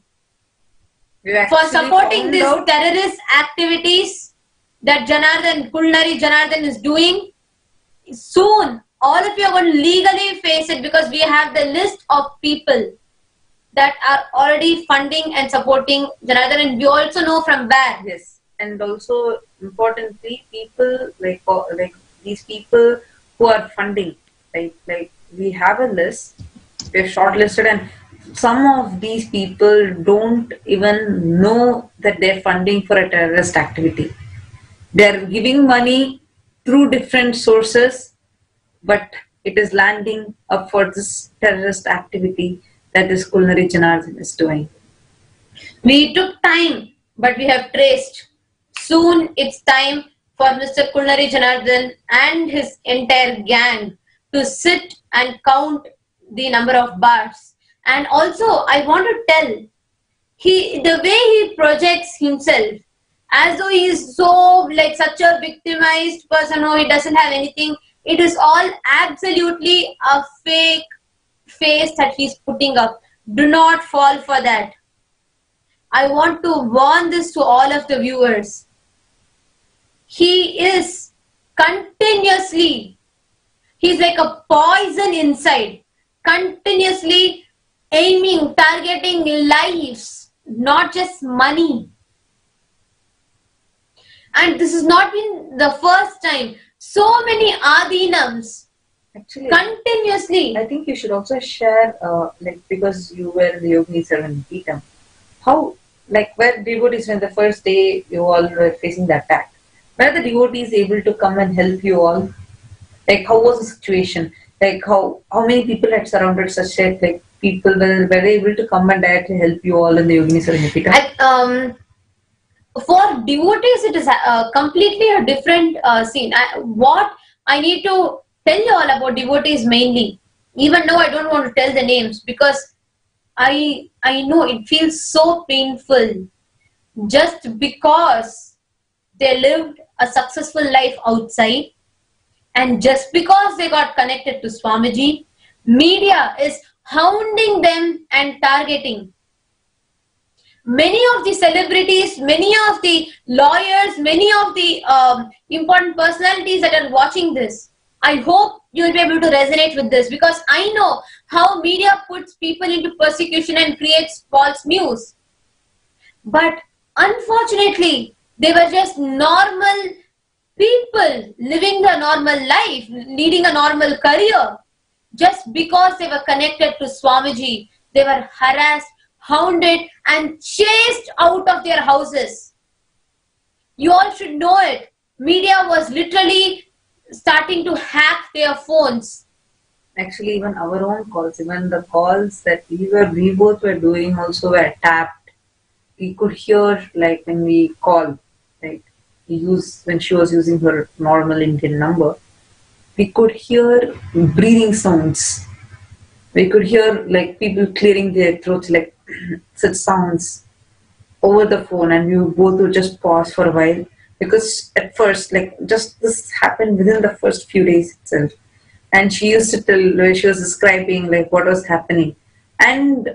[SPEAKER 6] For supporting these terrorist activities that Kulinari Janardhan is doing, soon all of you are going to legally face it, because we have the list of people that are already funding and supporting Janardhan, and we also know from where.
[SPEAKER 4] Yes, and also importantly, people like these people who are funding, like we have a list, we have shortlisted, and some of these people don't even know that they're funding for a terrorist activity. They're giving money through different sources, but it is landing up for this terrorist activity that this Kulinari Janardhan is doing.
[SPEAKER 6] We took time, but we have traced. Soon it's time for Mr. Kulinari Janardhan and his entire gang to sit and count the number of bars. And also, I want to tell, the way he projects himself, as though he is so like such a victimized person, or he doesn't have anything, it is all absolutely a fake face that he's putting up. Do not fall for that. I want to warn this to all of the viewers. He is continuously, he's like a poison inside, continuously aiming, targeting lives, not just money. And this has not been the first time. So many adinams,
[SPEAKER 4] actually,
[SPEAKER 6] continuously.
[SPEAKER 4] I think you should also share, because you were in the Yogini Sarvanipeetham, how, where devotees, when the first day you all were facing the attack, were the devotees able to come and help you all? How was the situation? How many people had surrounded such a, people were able to come and directly help you all in the Yogini Sarvanipeetham?
[SPEAKER 6] For devotees, it is completely a different scene. What I need to tell you all about devotees mainly, even though I don't want to tell the names, because I know it feels so painful. Just because they lived a successful life outside, and just because they got connected to Swamiji, media is hounding them and targeting. Many of the celebrities, many of the lawyers, many of the important personalities that are watching this, I hope you will be able to resonate with this, because I know how media puts people into persecution and creates false news. But unfortunately, they were just normal people living the normal life, leading a normal career. Just because they were connected to Swamiji, they were harassed, hounded, and chased out of their houses. You all should know it. Media was literally starting to hack their phones.
[SPEAKER 4] Actually, even our own calls, even the calls that we both were doing also were tapped. We could hear, when we call, when she was using her normal Indian number, we could hear breathing sounds. We could hear people clearing their throats, such sounds over the phone, and we both would just pause for a while, because at first, just this happened within the first few days itself. And she used to tell, she was describing what was happening, and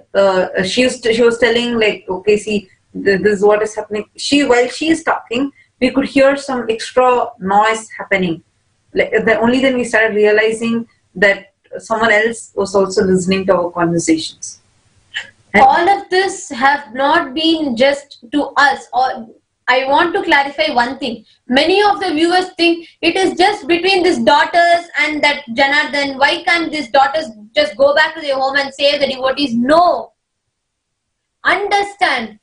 [SPEAKER 4] she was telling okay, see, this is what is happening. While she is talking, we could hear some extra noise happening. Only then we started realizing that someone else was also listening to our conversations. And
[SPEAKER 6] all of this have not been just to us. I want to clarify one thing. Many of the viewers think it is just between these daughters and that Janardhan. Why can't these daughters just go back to their home and save the devotees? No. Understand.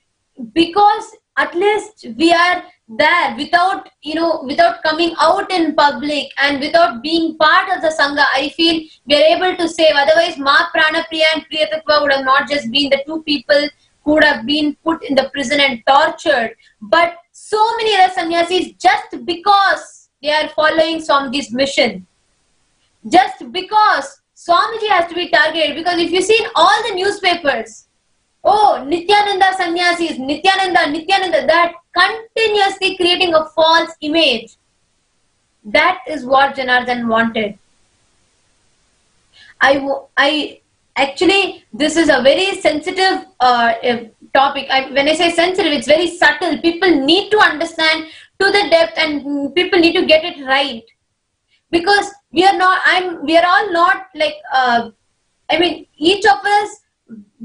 [SPEAKER 6] Because at least we are there without coming out in public and without being part of the Sangha. I feel we are able to save. Otherwise, Ma Pranapriya and Priyatatva would have not just been the two people who would have been put in the prison and tortured. But so many other sannyasis, just because they are following Swamiji's mission. Just because Swamiji has to be targeted. Because if you see in all the newspapers, oh, Nithyananda sannyasis, Nithyananda, that continuously creating a false image. That is what Janardhan wanted. I Actually, this is a very sensitive topic. When I say sensitive, it's very subtle. People need to understand to the depth, and people need to get it right. Because we are all not like, each of us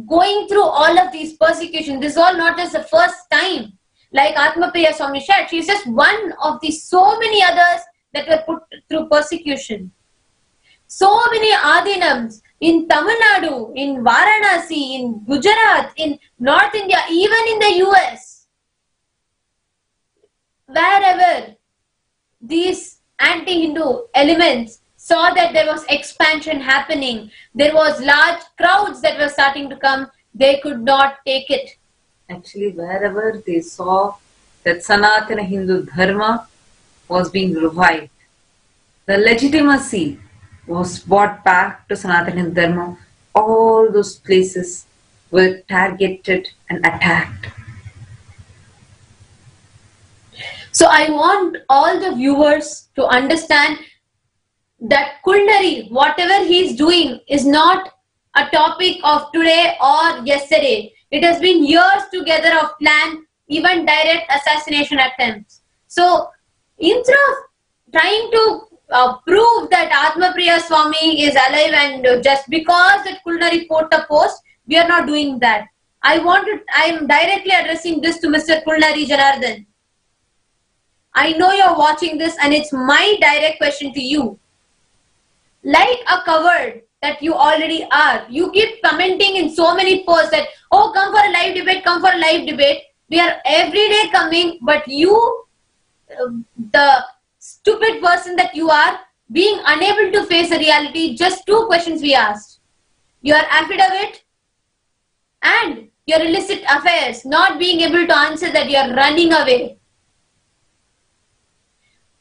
[SPEAKER 6] going through all of these persecutions. This is all not just the first time. Like Atmapriya Swami shared, she is just one of the so many others that were put through persecution. So many Adinams in Tamil Nadu, in Varanasi, in Gujarat, in North India, even in the US. Wherever these anti-Hindu elements saw that there was expansion happening, there was large crowds that were starting to come, they could not take it.
[SPEAKER 4] Actually, wherever they saw that Sanatana Hindu Dharma was being revived, the legitimacy was brought back to Sanatana Hindu Dharma, all those places were targeted and attacked.
[SPEAKER 6] So I want all the viewers to understand that Kulnari, whatever he is doing, is not a topic of today or yesterday. It has been years together of planned, even direct assassination attempts. So instead of trying to prove that Atmapriya Swami is alive, and just because that Kulnari put a post, we are not doing that. I am directly addressing this to Mr. Kulnari Janardhan. I know you're watching this, and it's my direct question to you. Like a coward that you already are, you keep commenting in so many posts that, oh, come for a live debate, come for a live debate. We are every day coming, but you, the stupid person that you are, being unable to face the reality. Just two questions we asked. Your affidavit and your illicit affairs, not being able to answer that, you are running away.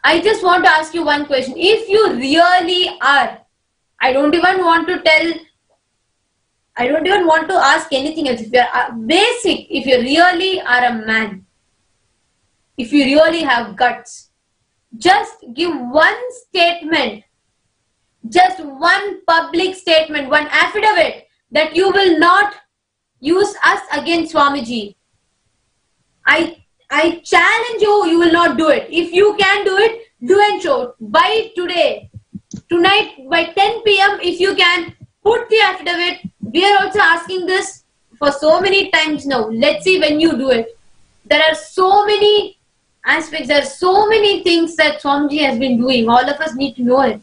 [SPEAKER 6] I just want to ask you one question. If you really are, I don't even want to ask anything else. If you are basic, if you really are a man, if you really have guts, just give one statement, just one public statement, one affidavit that you will not use us against Swamiji. I challenge you, you will not do it. If you can do it, do and show. By tonight by 10 p.m. if you can, put the affidavit. We are also asking this for so many times now. Let's see when you do it. There are so many aspects, there are so many things that Swamiji has been doing. All of us need to know it.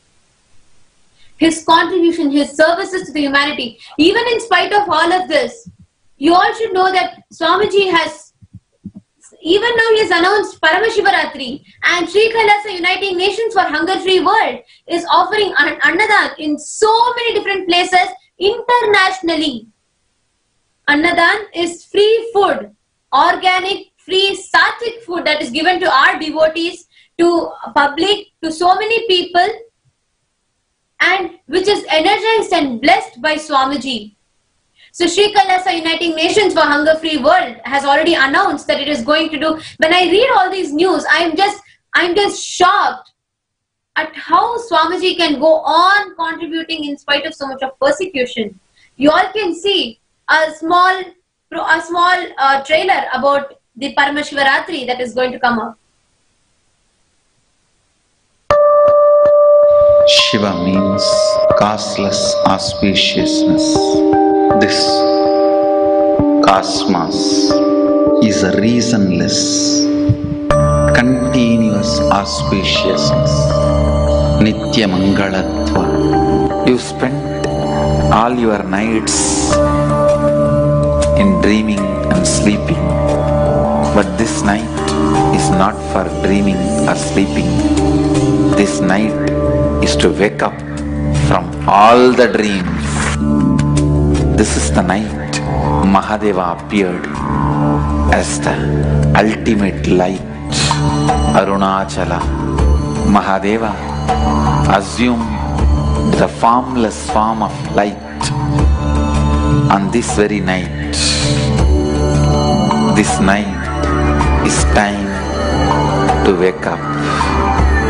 [SPEAKER 6] His contribution, his services to the humanity. Even in spite of all of this, you all should know that Swamiji has, even now he has announced Paramashiva, and Sri Kailasa Uniting Nations for Hunger-Free World is offering Annadan in so many different places internationally. Annadan is free food, organic, free sattvic food that is given to our devotees, to public, to so many people, and which is energized and blessed by Swamiji. So Sri Kailasa Uniting Nations for Hunger-Free World has already announced that it is going to do. When I read all these news, I'm just shocked at how Swamiji can go on contributing in spite of so much of persecution. You all can see a small trailer about the Paramashiva that is going to come up.
[SPEAKER 1] Shiva means causeless auspiciousness. This cosmos is a reasonless, continuous auspiciousness. Nitya Mangalatva. You spent all your nights in dreaming and sleeping, but this night is not for dreaming or sleeping. This night is to wake up from all the dreams. This is the night Mahadeva appeared as the ultimate light. Arunachala. Mahadeva assumed the formless form of light on this very night. This night is time to wake up.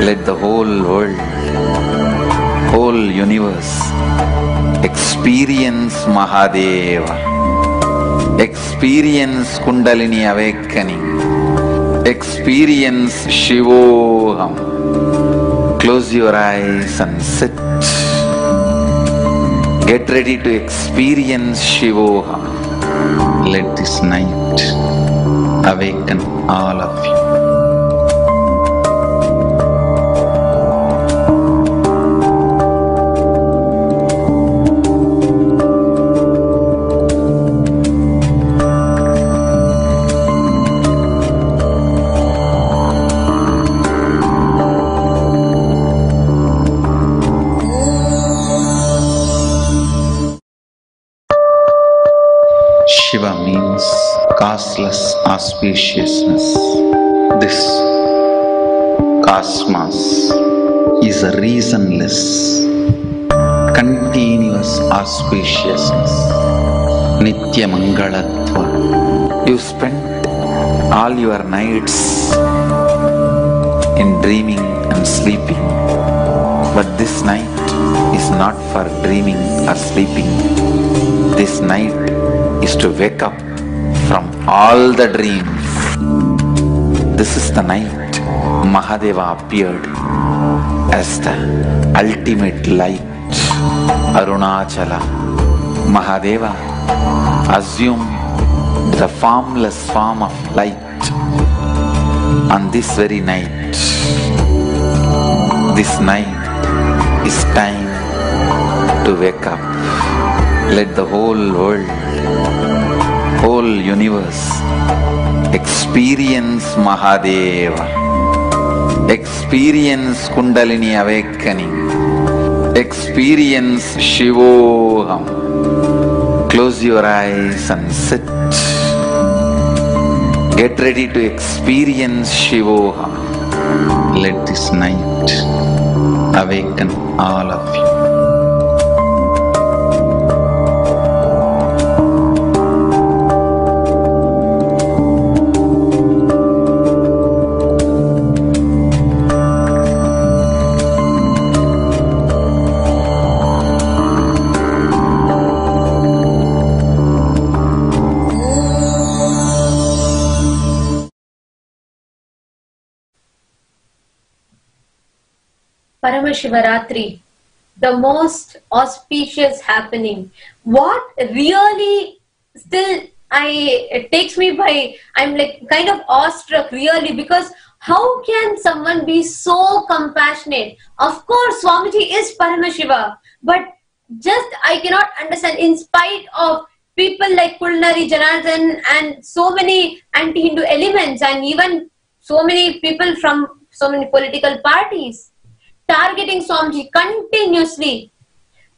[SPEAKER 1] Let the whole world, whole universe Experience Mahadeva. Experience Kundalini awakening. Experience Shivoham. Close your eyes and sit. Get ready to experience Shivoham. Let this night awaken all of you. Shiva means causeless auspiciousness. This cosmos is a reasonless, continuous auspiciousness. Nitya Mangalatva. You spent all your nights in dreaming and sleeping, but this night is not for dreaming or sleeping. This night is to wake up from all the dreams. This is the night Mahadeva appeared as the ultimate light, Arunachala. Mahadeva assumed the formless form of light on this very night. This night is time to wake up. Let the whole world, whole universe experience Mahadeva, experience Kundalini awakening, experience Shivoham. Close your eyes and sit. Get ready to experience Shivoham. Let this night awaken all of you.
[SPEAKER 6] Paramashivaratri, the most auspicious happening. What really still it takes me by, I'm like kind of awestruck really, because how can someone be so compassionate? Of course, Swamiji is Paramashiva, but just I cannot understand, in spite of people like Kulnari, Janardhan and so many anti-Hindu elements and even so many people from so many political parties targeting Swamiji continuously,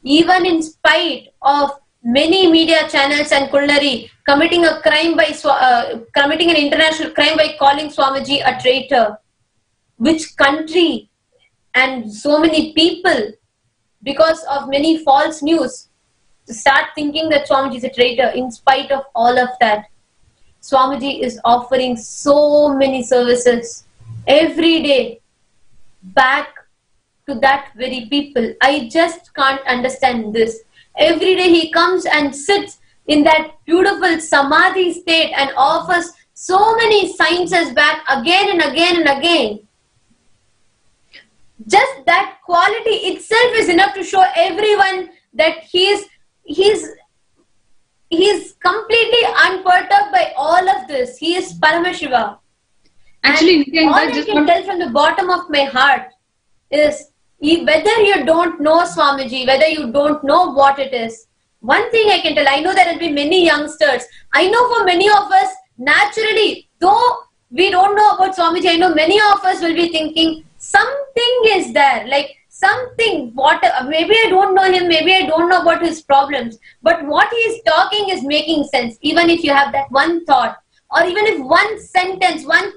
[SPEAKER 6] even in spite of many media channels and Kulnari committing a crime by committing an international crime by calling Swamiji a traitor. Which country and so many people, because of many false news, start thinking that Swamiji is a traitor. In spite of all of that, Swamiji is offering so many services every day back to that very people. I just can't understand this. Every day he comes and sits in that beautiful samadhi state and offers so many sciences back again and again and again. Just that quality itself is enough to show everyone that he's completely unperturbed by all of this. He is Paramashiva.
[SPEAKER 2] Actually,
[SPEAKER 6] all I can tell from the bottom of my heart is, whether you don't know Swamiji, whether you don't know what it is, one thing I can tell, I know there will be many youngsters. I know for many of us, naturally, though we don't know about Swamiji, I know many of us will be thinking, something is there, like something, maybe I don't know him, maybe I don't know about his problems, but what he is talking is making sense. Even if you have that one thought, or even if one sentence, one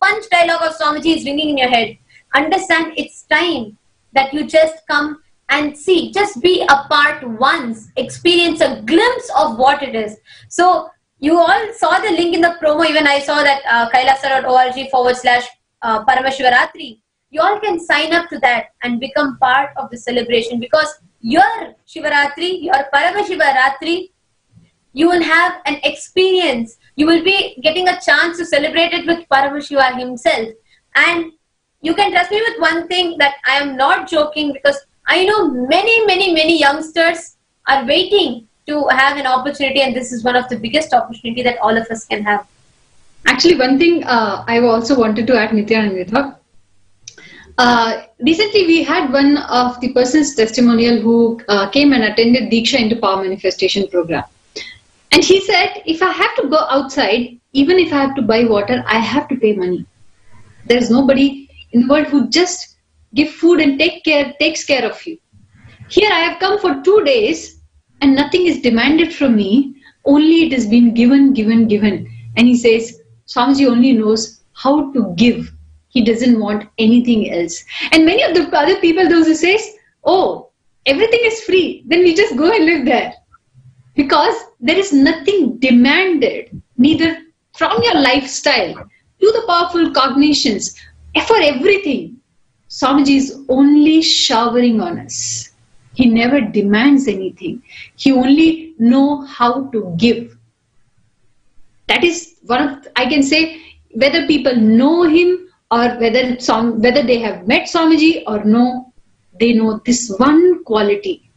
[SPEAKER 6] punch dialogue of Swamiji is ringing in your head, understand it's time that you just come and see, just be a part once, experience a glimpse of what it is. So you all saw the link in the promo, even I saw that kailasa.org/Paramashivaratri. You all can sign up to that and become part of the celebration, because your Shivaratri, your Paramashiva Ratri, you will have an experience. You will be getting a chance to celebrate it with Paramashiva himself. And you can trust me with one thing, that I am not joking, because I know many youngsters are waiting to have an opportunity, and this is one of the biggest opportunity that all of us can have.
[SPEAKER 2] Actually, one thing I also wanted to add, Nithyananda. Recently, we had one of the person's testimonial who came and attended Diksha into Power Manifestation program. And he said, if I have to go outside, even if I have to buy water, I have to pay money. There's nobody in the world who just give food and takes care of you. Here I have come for 2 days and nothing is demanded from me. Only it has been given. And he says, Swamiji only knows how to give. He doesn't want anything else. And many of the other people, those who says, oh, everything is free, then we just go and live there. Because there is nothing demanded, neither from your lifestyle to the powerful cognitions, for everything. Swamiji is only showering on us. He never demands anything. He only knows how to give. That is one of, I can say, whether people know him or whether they have met Swamiji or no, they know this one quality,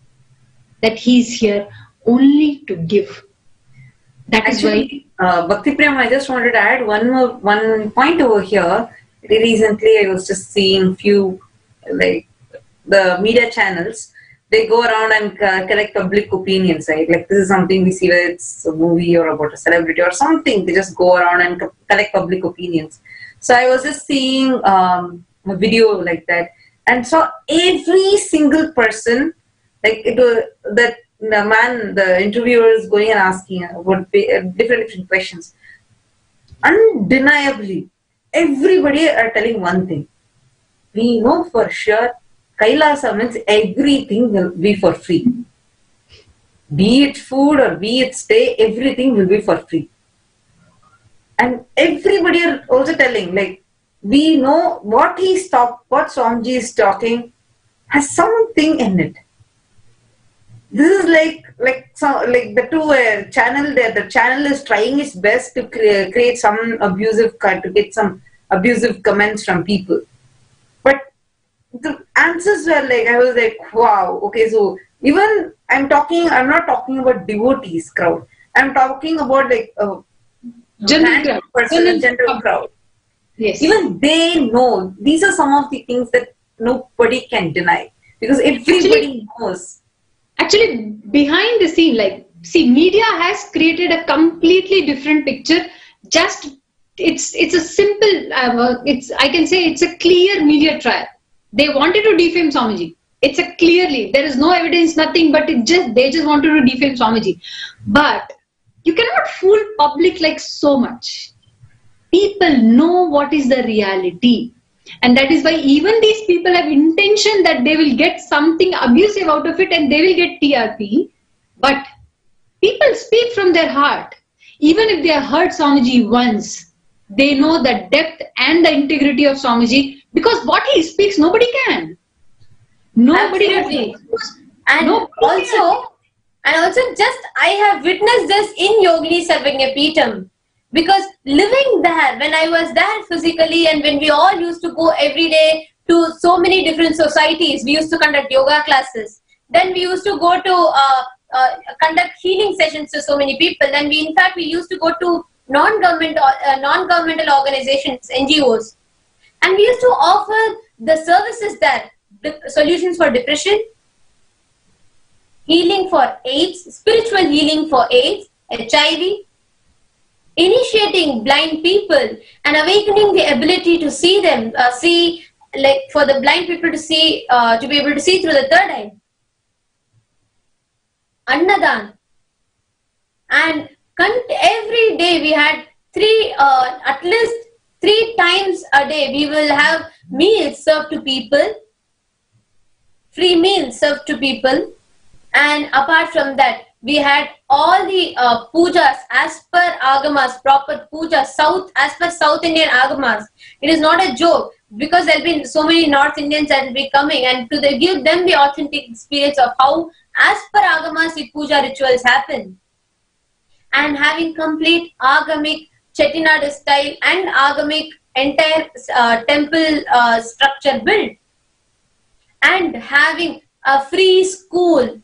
[SPEAKER 2] that he is here only to give. That
[SPEAKER 4] Actually,
[SPEAKER 2] is why.
[SPEAKER 4] Bhakti Prem, I just wanted to add one point over here. Recently, I was just seeing few, like, the media channels. They go around and collect public opinions, right? Like, this is something we see where it's a movie or about a celebrity or something. They just go around and collect public opinions. So I was just seeing a video like that, and saw every single person, like it was that the man, the interviewer is going and asking about different questions. Undeniably, everybody are telling one thing. We know for sure Kailasa means everything will be for free. Be it food or be it stay, everything will be for free. And everybody are also telling, like, we know what Swamiji is talking has something in it. This is like the two channel there. The channel is trying its best to create some to get some abusive comments from people. But the answers were like, I was like, wow, okay, so even I'm not talking about devotees crowd. I'm talking about like general crowd.
[SPEAKER 2] Yes.
[SPEAKER 4] Even they know these are some of the things that nobody can deny, because everybody knows.
[SPEAKER 2] Actually, behind the scene, media has created a completely different picture. Just it's a simple, I can say it's a clear media trial. They wanted to defame Swamiji. It's a clearly, there is no evidence, nothing, but they just wanted to defame Swamiji. But you cannot fool public like so much. People know what is the reality. And that is why even these people have intention that they will get something abusive out of it and they will get TRP. But people speak from their heart. Even if they have heard Swamiji once, they know the depth and the integrity of Swamiji, because what he speaks, nobody can. Nobody can.
[SPEAKER 6] And also, I have witnessed this in Yogini Sarvagnapeetham. Because living there, when I was there physically, and when we all used to go every day to so many different societies, we used to conduct yoga classes. Then we used to go to conduct healing sessions to so many people. Then we used to go to non-governmental organizations, NGOs. And we used to offer the services there, solutions for depression, healing for AIDS, spiritual healing for AIDS, HIV, initiating blind people and awakening the ability to see them, for the blind people to see, to be able to see through the third eye. Annadan. And every day we had at least 3 times a day we will have meals served to people, free meals served to people. And apart from that, we had all the pujas as per agamas, proper puja, as per South Indian agamas. It is not a joke, because there will be so many North Indians that will be coming, and to give them the authentic experience of how as per agamas the puja rituals happen. And having complete agamic Chettinad style and agamic entire temple structure built, and having a free school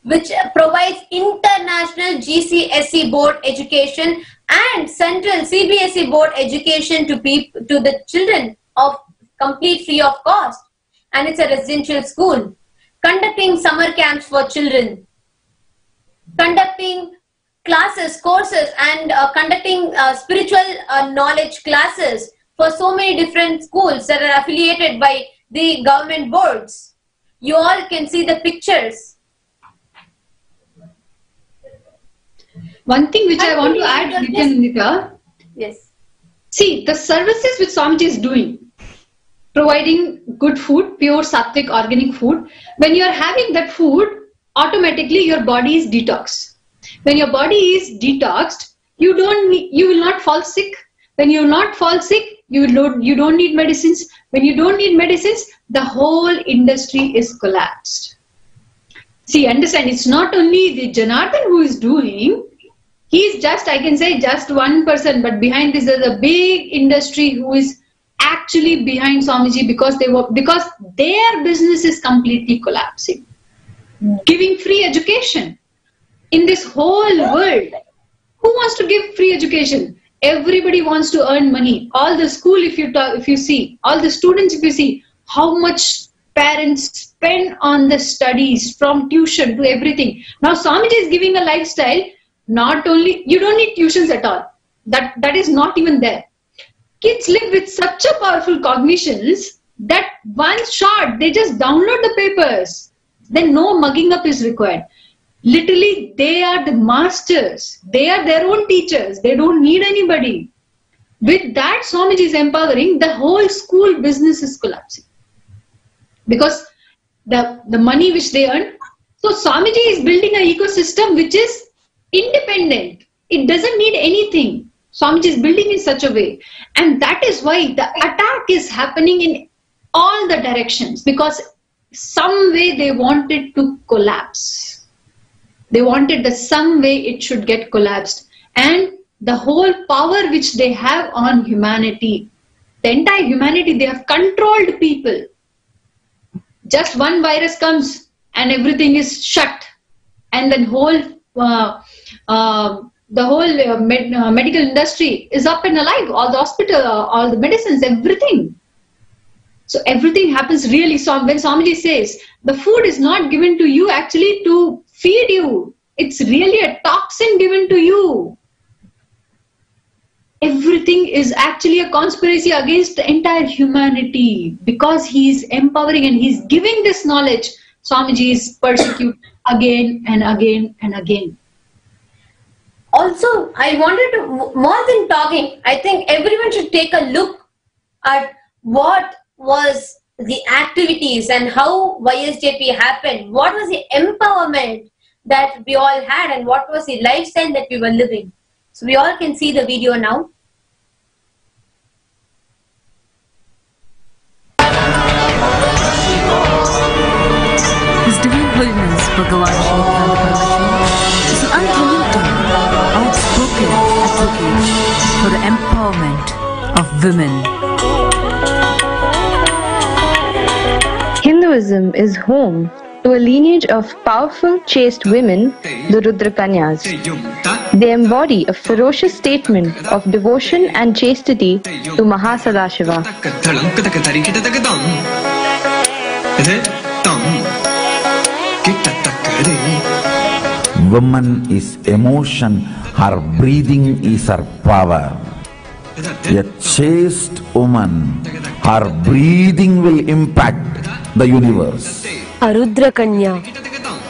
[SPEAKER 6] which provides international GCSE board education and central CBSE board education to the children of complete free of cost, and it's a residential school, conducting summer camps for children, conducting classes, courses, and conducting spiritual knowledge classes for so many different schools that are affiliated by the government boards. You all can see the pictures.
[SPEAKER 2] One thing which I want to add, Nithyananda.
[SPEAKER 6] Yes.
[SPEAKER 2] See, the services which Swamiji is doing, providing good food, pure sattvic organic food. When you are having that food, automatically your body is detoxed. When your body is detoxed, you will not fall sick. When you will not fall sick, you don't need medicines. When you don't need medicines, the whole industry is collapsed. See, understand, it's not only the Janardhan who is doing. He's just, I can say, just one person, but behind this there's a big industry who is actually behind Swamiji, because their business is completely collapsing. Giving free education in this whole world. Who wants to give free education? Everybody wants to earn money. All the school, if you see, all the students, if you see, how much parents spend on the studies, from tuition to everything. Now Swamiji is giving a lifestyle. Not only, you don't need tuitions at all. That is not even there. Kids live with such a powerful cognitions that one shot, they just download the papers. Then no mugging up is required. Literally, they are the masters. They are their own teachers. They don't need anybody. With that, Swamiji is empowering. The whole school business is collapsing, because the money which they earn. So Swamiji is building an ecosystem which is independent. It doesn't need anything. Swamiji is building in such a way. And that is why the attack is happening in all the directions, because some way they wanted to collapse. They wanted that some way it should get collapsed. And the whole power which they have on humanity, the entire humanity, they have controlled people. Just one virus comes and everything is shut. And then the whole medical industry is up and alive. All the hospital, all the medicines, everything. So everything happens really. So when Swamiji says, the food is not given to you actually to feed you. It's really a toxin given to you. Everything is actually a conspiracy against the entire humanity, because he is empowering and he is giving this knowledge. Swamiji is persecuted again and again and again.
[SPEAKER 6] Also, I wanted to, more than talking, I think everyone should take a look at what was the activities and how YSJP happened. What was the empowerment that we all had, and what was the lifestyle that we were living. So we all can see the video now.
[SPEAKER 5] His Divine Holiness Bhagavanji Paramashivam is an unrelenting, outspoken advocate for the empowerment of women.
[SPEAKER 8] Hinduism is home to a lineage of powerful, chaste women, the Rudrakanyas. They embody a ferocious statement of devotion and chastity to Mahasannidhanam.
[SPEAKER 1] Woman is emotion, her breathing is her power. A chaste woman, her breathing will impact the universe.
[SPEAKER 9] A Rudra Kanya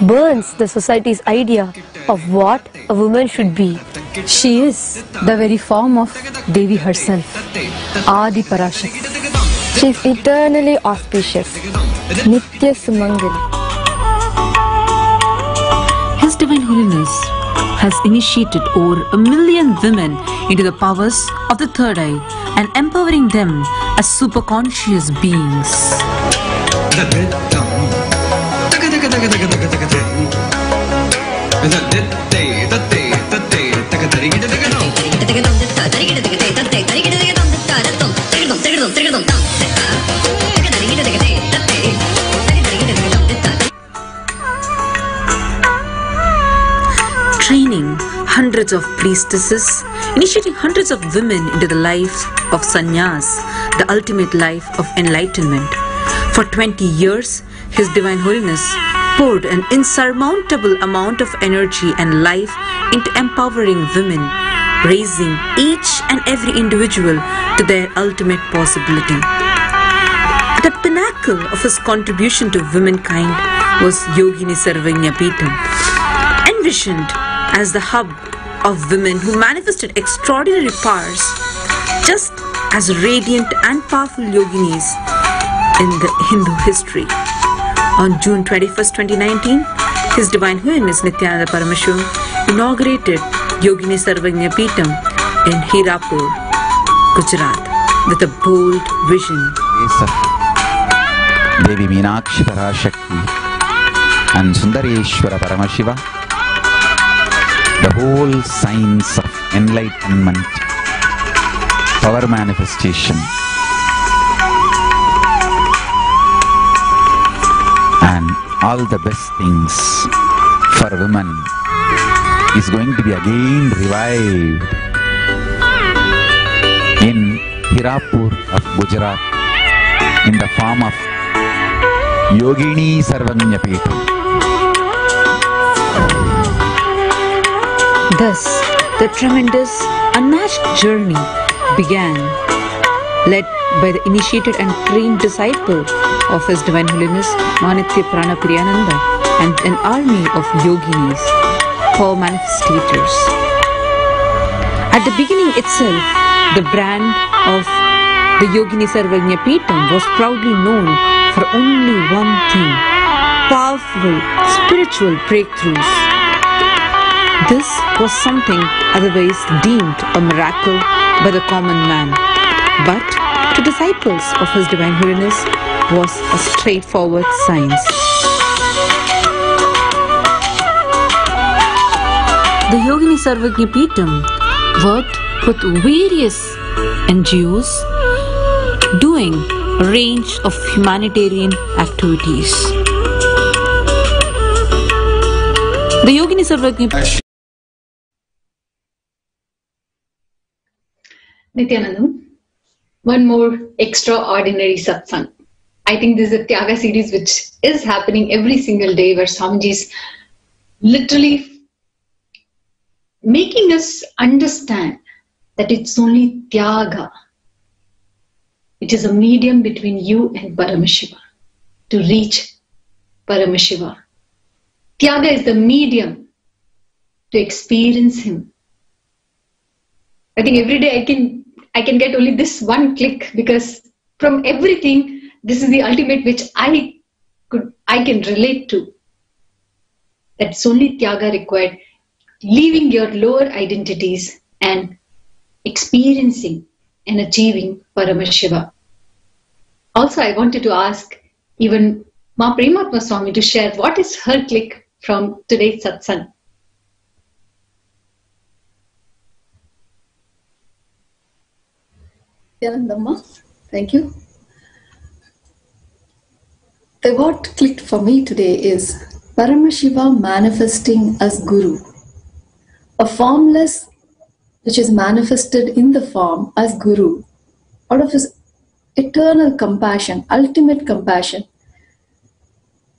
[SPEAKER 9] burns the society's idea of what a woman should be.
[SPEAKER 5] She is the very form of Devi herself, Adi Parashakti.
[SPEAKER 9] She is eternally auspicious, Nitya Sumangali.
[SPEAKER 5] His Divine Holiness has initiated over 1 million women into the powers of the third eye and empowering them as superconscious beings. Training hundreds of priestesses, initiating hundreds of women into the life of sannyas, the ultimate life of enlightenment. For 20 years, His Divine Holiness poured an insurmountable amount of energy and life into empowering women, raising each and every individual to their ultimate possibility. The pinnacle of his contribution to womankind was Yogini Sarvanya Peetham, envisioned as the hub of women who manifested extraordinary powers, just as radiant and powerful yoginis in the Hindu history. On June 21st, 2019, His Divine Holiness Nithyananda Paramashivam inaugurated Yogini Sarvanya Peetham in Hirapur, Gujarat, with a bold vision.
[SPEAKER 1] Devi Meenakshi Parashakti and Sundareshwara Paramashiva, the whole science of enlightenment, power manifestation, and all the best things for women is going to be again revived in Hirapur of Gujarat in the form of Yogini Sarvanya Peetham.
[SPEAKER 5] Thus, the tremendous, unmatched journey began, led by the initiated and trained disciple of His Divine Holiness Manitya Prana Priyananda and an army of yoginis, power manifestators. At the beginning itself, the brand of the Yogini Sarvanya Peetham was proudly known for only one thing: powerful spiritual breakthroughs. This was something otherwise deemed a miracle by the common man, but to disciples of His Divine Holiness was a straightforward science. The Yogini Sarvanya Peetham worked with various NGOs doing a range of humanitarian activities. The Yogini Sarvanya Peetham.
[SPEAKER 2] Nithyananda, one more extraordinary satsang. I think this is a Tyaga series which is happening every single day, where Swamiji is literally making us understand that it's only Tyaga. It is a medium between you and Paramashiva to reach Paramashiva. Tyaga is the medium to experience Him. I think every day I can get only this one click, because from everything, this is the ultimate which I can relate to. That's only Tyaga required, leaving your lower identities and experiencing and achieving Paramashiva. Also, I wanted to ask even Ma Prematma Swami to share what is her click from today's satsang.
[SPEAKER 10] Nithyanandamma, thank you. What clicked for me today is Paramashiva manifesting as Guru, a formless which is manifested in the form as Guru, out of his eternal compassion, ultimate compassion.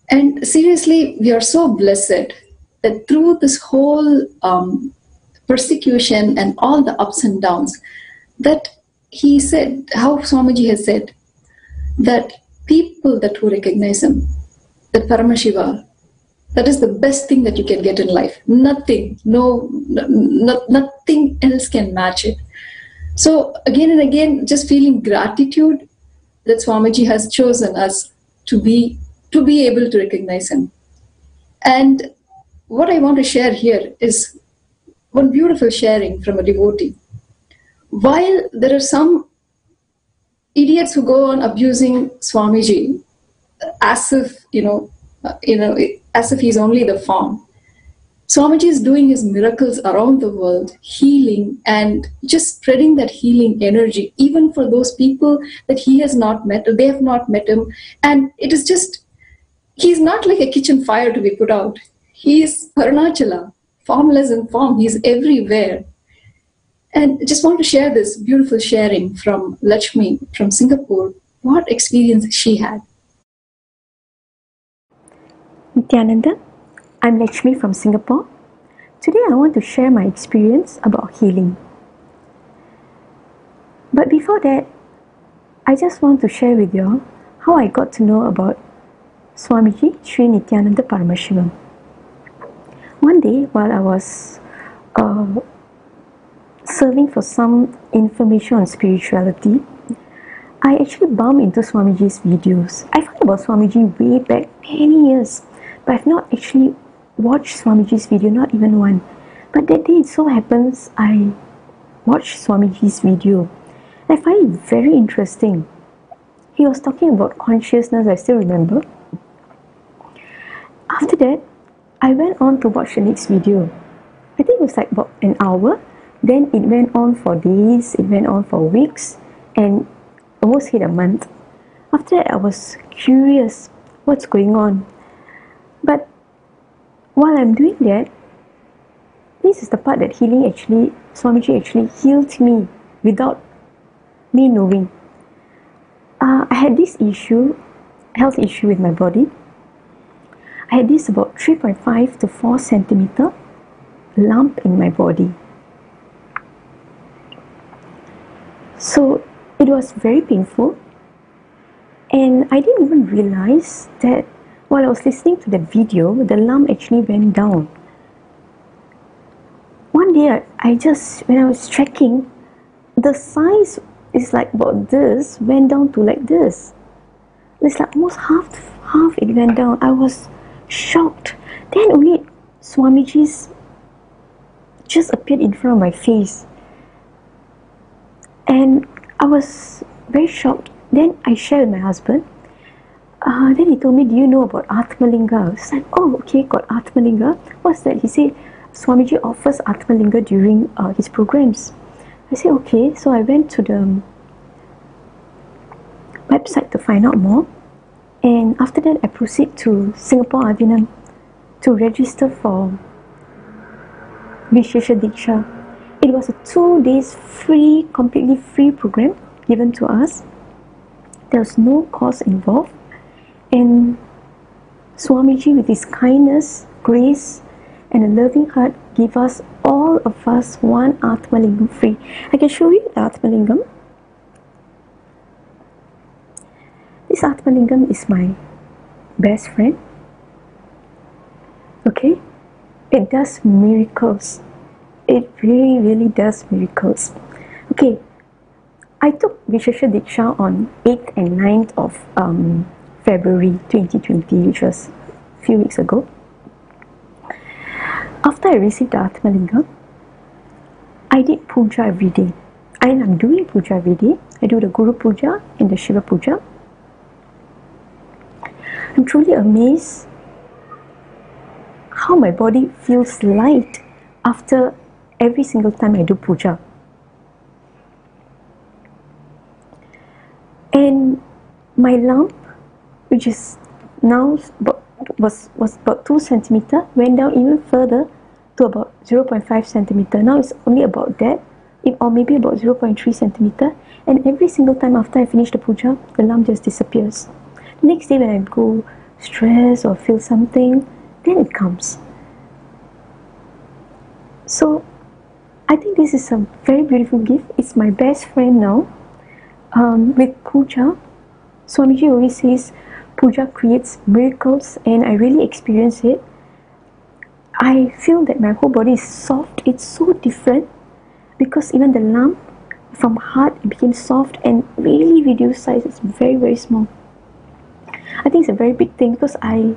[SPEAKER 10] And seriously, we are so blessed that through this whole persecution and all the ups and downs, that he said, how Swamiji has said, that people that who recognize him, that Paramashiva, that is the best thing that you can get in life. Nothing, nothing else can match it. So again and again, just feeling gratitude that Swamiji has chosen us to be able to recognize him. And what I want to share here is one beautiful sharing from a devotee. While there are some idiots who go on abusing Swamiji as if, as if he's only the form, Swamiji is doing his miracles around the world, healing and just spreading that healing energy, even for those people that he has not met, or they have not met him. And it is just, he's not like a kitchen fire to be put out. He is Arunachala, formless in form. He's everywhere. And I just want to share this beautiful sharing from Lakshmi from Singapore, what experience she had.
[SPEAKER 9] Nithyananda, I'm Lakshmi from Singapore. Today I want to share my experience about healing. But before that, I just want to share with you how I got to know about Swamiji Sri Nithyananda Paramashivam. One day while I was serving for some information on spirituality, I actually bumped into Swamiji's videos. I've heard about Swamiji way back many years, but I've not actually watched Swamiji's video, not even one. But that day it so happens I watched Swamiji's video. I find it very interesting. He was talking about consciousness, I still remember. After that, I went on to watch the next video. I think it was like about an hour. Then it went on for days, it went on for weeks, and almost hit a month. After that, I was curious what's going on. But while I'm doing that, this is the part that Swamiji actually healed me without me knowing. I had this health issue with my body. I had this about 3.5 to 4 centimeter lump in my body. So it was very painful, and I didn't even realize that while I was listening to the video, the lump actually went down. One day, when I was checking, the size is like about this, went down to like this. It's like almost half it went down. I was shocked. Then only Swamiji's just appeared in front of my face. And I was very shocked. Then I shared with my husband. Then he told me, do you know about Atmalinga? I was like, oh, okay, got Atmalinga. What's that? He said, Swamiji offers Atmalinga during his programs. I said, okay. So I went to the website to find out more. And after that, I proceed to Singapore Avinam to register for Vishesha Diksha. It was a 2 days free, completely free program given to us. There was no cost involved. And Swamiji, with his kindness, grace, and a loving heart, gave us, all of us, one Atmalingam free. I can show you the Atmalingam. This Atmalingam is my best friend. Okay? It does miracles. It really, really does miracles. Okay. I took Vishesha Diksha on 8th and 9th of February 2020, which was a few weeks ago. After I received the Atmalingam, I did puja every day. And I'm doing puja every day. I do the Guru Puja and the Shiva Puja. I'm truly amazed how my body feels light after every single time I do puja. And my lump, which is now was about 2 centimeter, went down even further to about 0.5 centimeter. Now it's only about that, or maybe about 0.3 centimeter. And every single time after I finish the puja, the lump just disappears. The next day when I go stress or feel something, then it comes. So I think this is a very beautiful gift. It's my best friend now. With puja, Swamiji always says puja creates miracles, and I really experience it. I feel that my whole body is soft. It's so different because even the lump from hard, it became soft and really reduced size. It's very, very small. I think it's a very big thing because I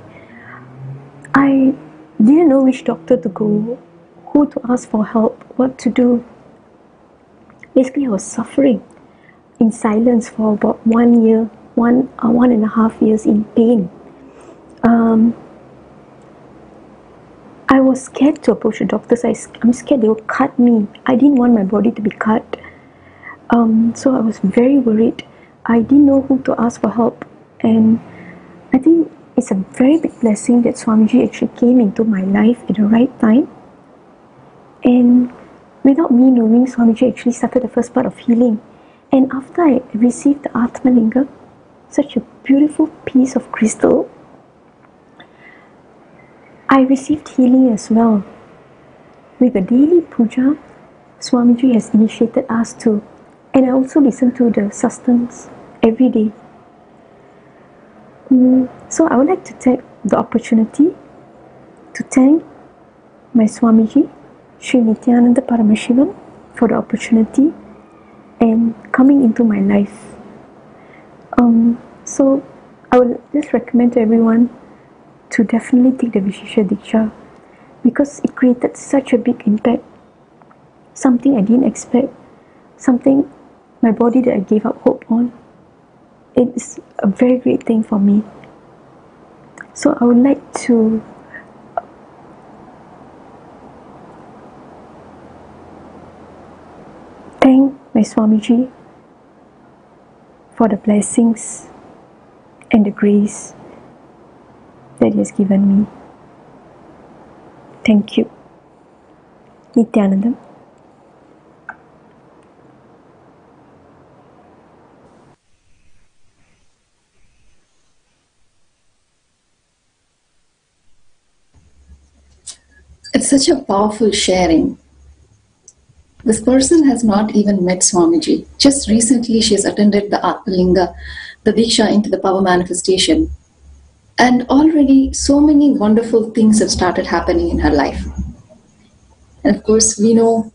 [SPEAKER 9] Didn't know which doctor to go, who to ask for help, what to do. Basically, I was suffering in silence for about 1 year, 1.5 years in pain. I was scared to approach the doctors. I'm scared they will cut me. I didn't want my body to be cut. So I was very worried. I didn't know who to ask for help. And I think it's a very big blessing that Swamiji actually came into my life at the right time. And without me knowing, Swamiji actually started the first part of healing. And after I received the Atmalinga, such a beautiful piece of crystal, I received healing as well. With the daily puja, Swamiji has initiated us to, and I also listen to the sastans every day. So I would like to take the opportunity to thank my Swamiji, Sri Nithyananda Paramashivam, for the opportunity and coming into my life. So I would just recommend to everyone to definitely take the Vishesha Diksha, because it created such a big impact. Something I didn't expect, something my body that I gave up hope on. It's a very great thing for me. So I would like to thank my Swamiji for the blessings and the grace that he has given me. Thank you. Nithyanandam.
[SPEAKER 10] It's such a powerful sharing. This person has not even met Swamiji. Just recently she has attended the Atmalinga, the Diksha into the power manifestation. And already so many wonderful things have started happening in her life. And of course, we know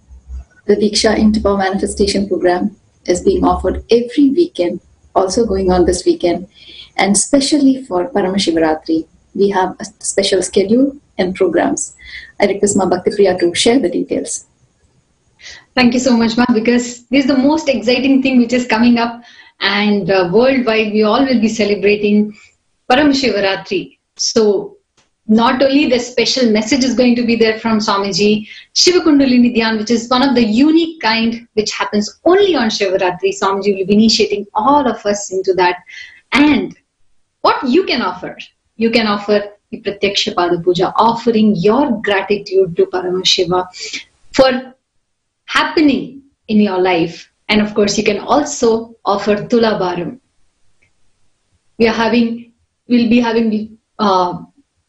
[SPEAKER 10] the Diksha into Power Manifestation program is being offered every weekend, also going on this weekend. And especially for Paramashivaratri, we have a special schedule and programs. I request Ma Bhakti Priya to share the details.
[SPEAKER 2] Thank you so much, Ma, because this is the most exciting thing which is coming up, and worldwide we all will be celebrating Paramashivaratri. So not only the special message is going to be there from Swamiji, Shiva Kundalini Dhyan, which is one of the unique kind which happens only on Shivaratri. Swamiji will be initiating all of us into that. And what you can offer? You can offer the Pratyaksha Pada Puja, offering your gratitude to Paramashiva for happening in your life. And of course, you can also offer Tulabharam. We'll be having the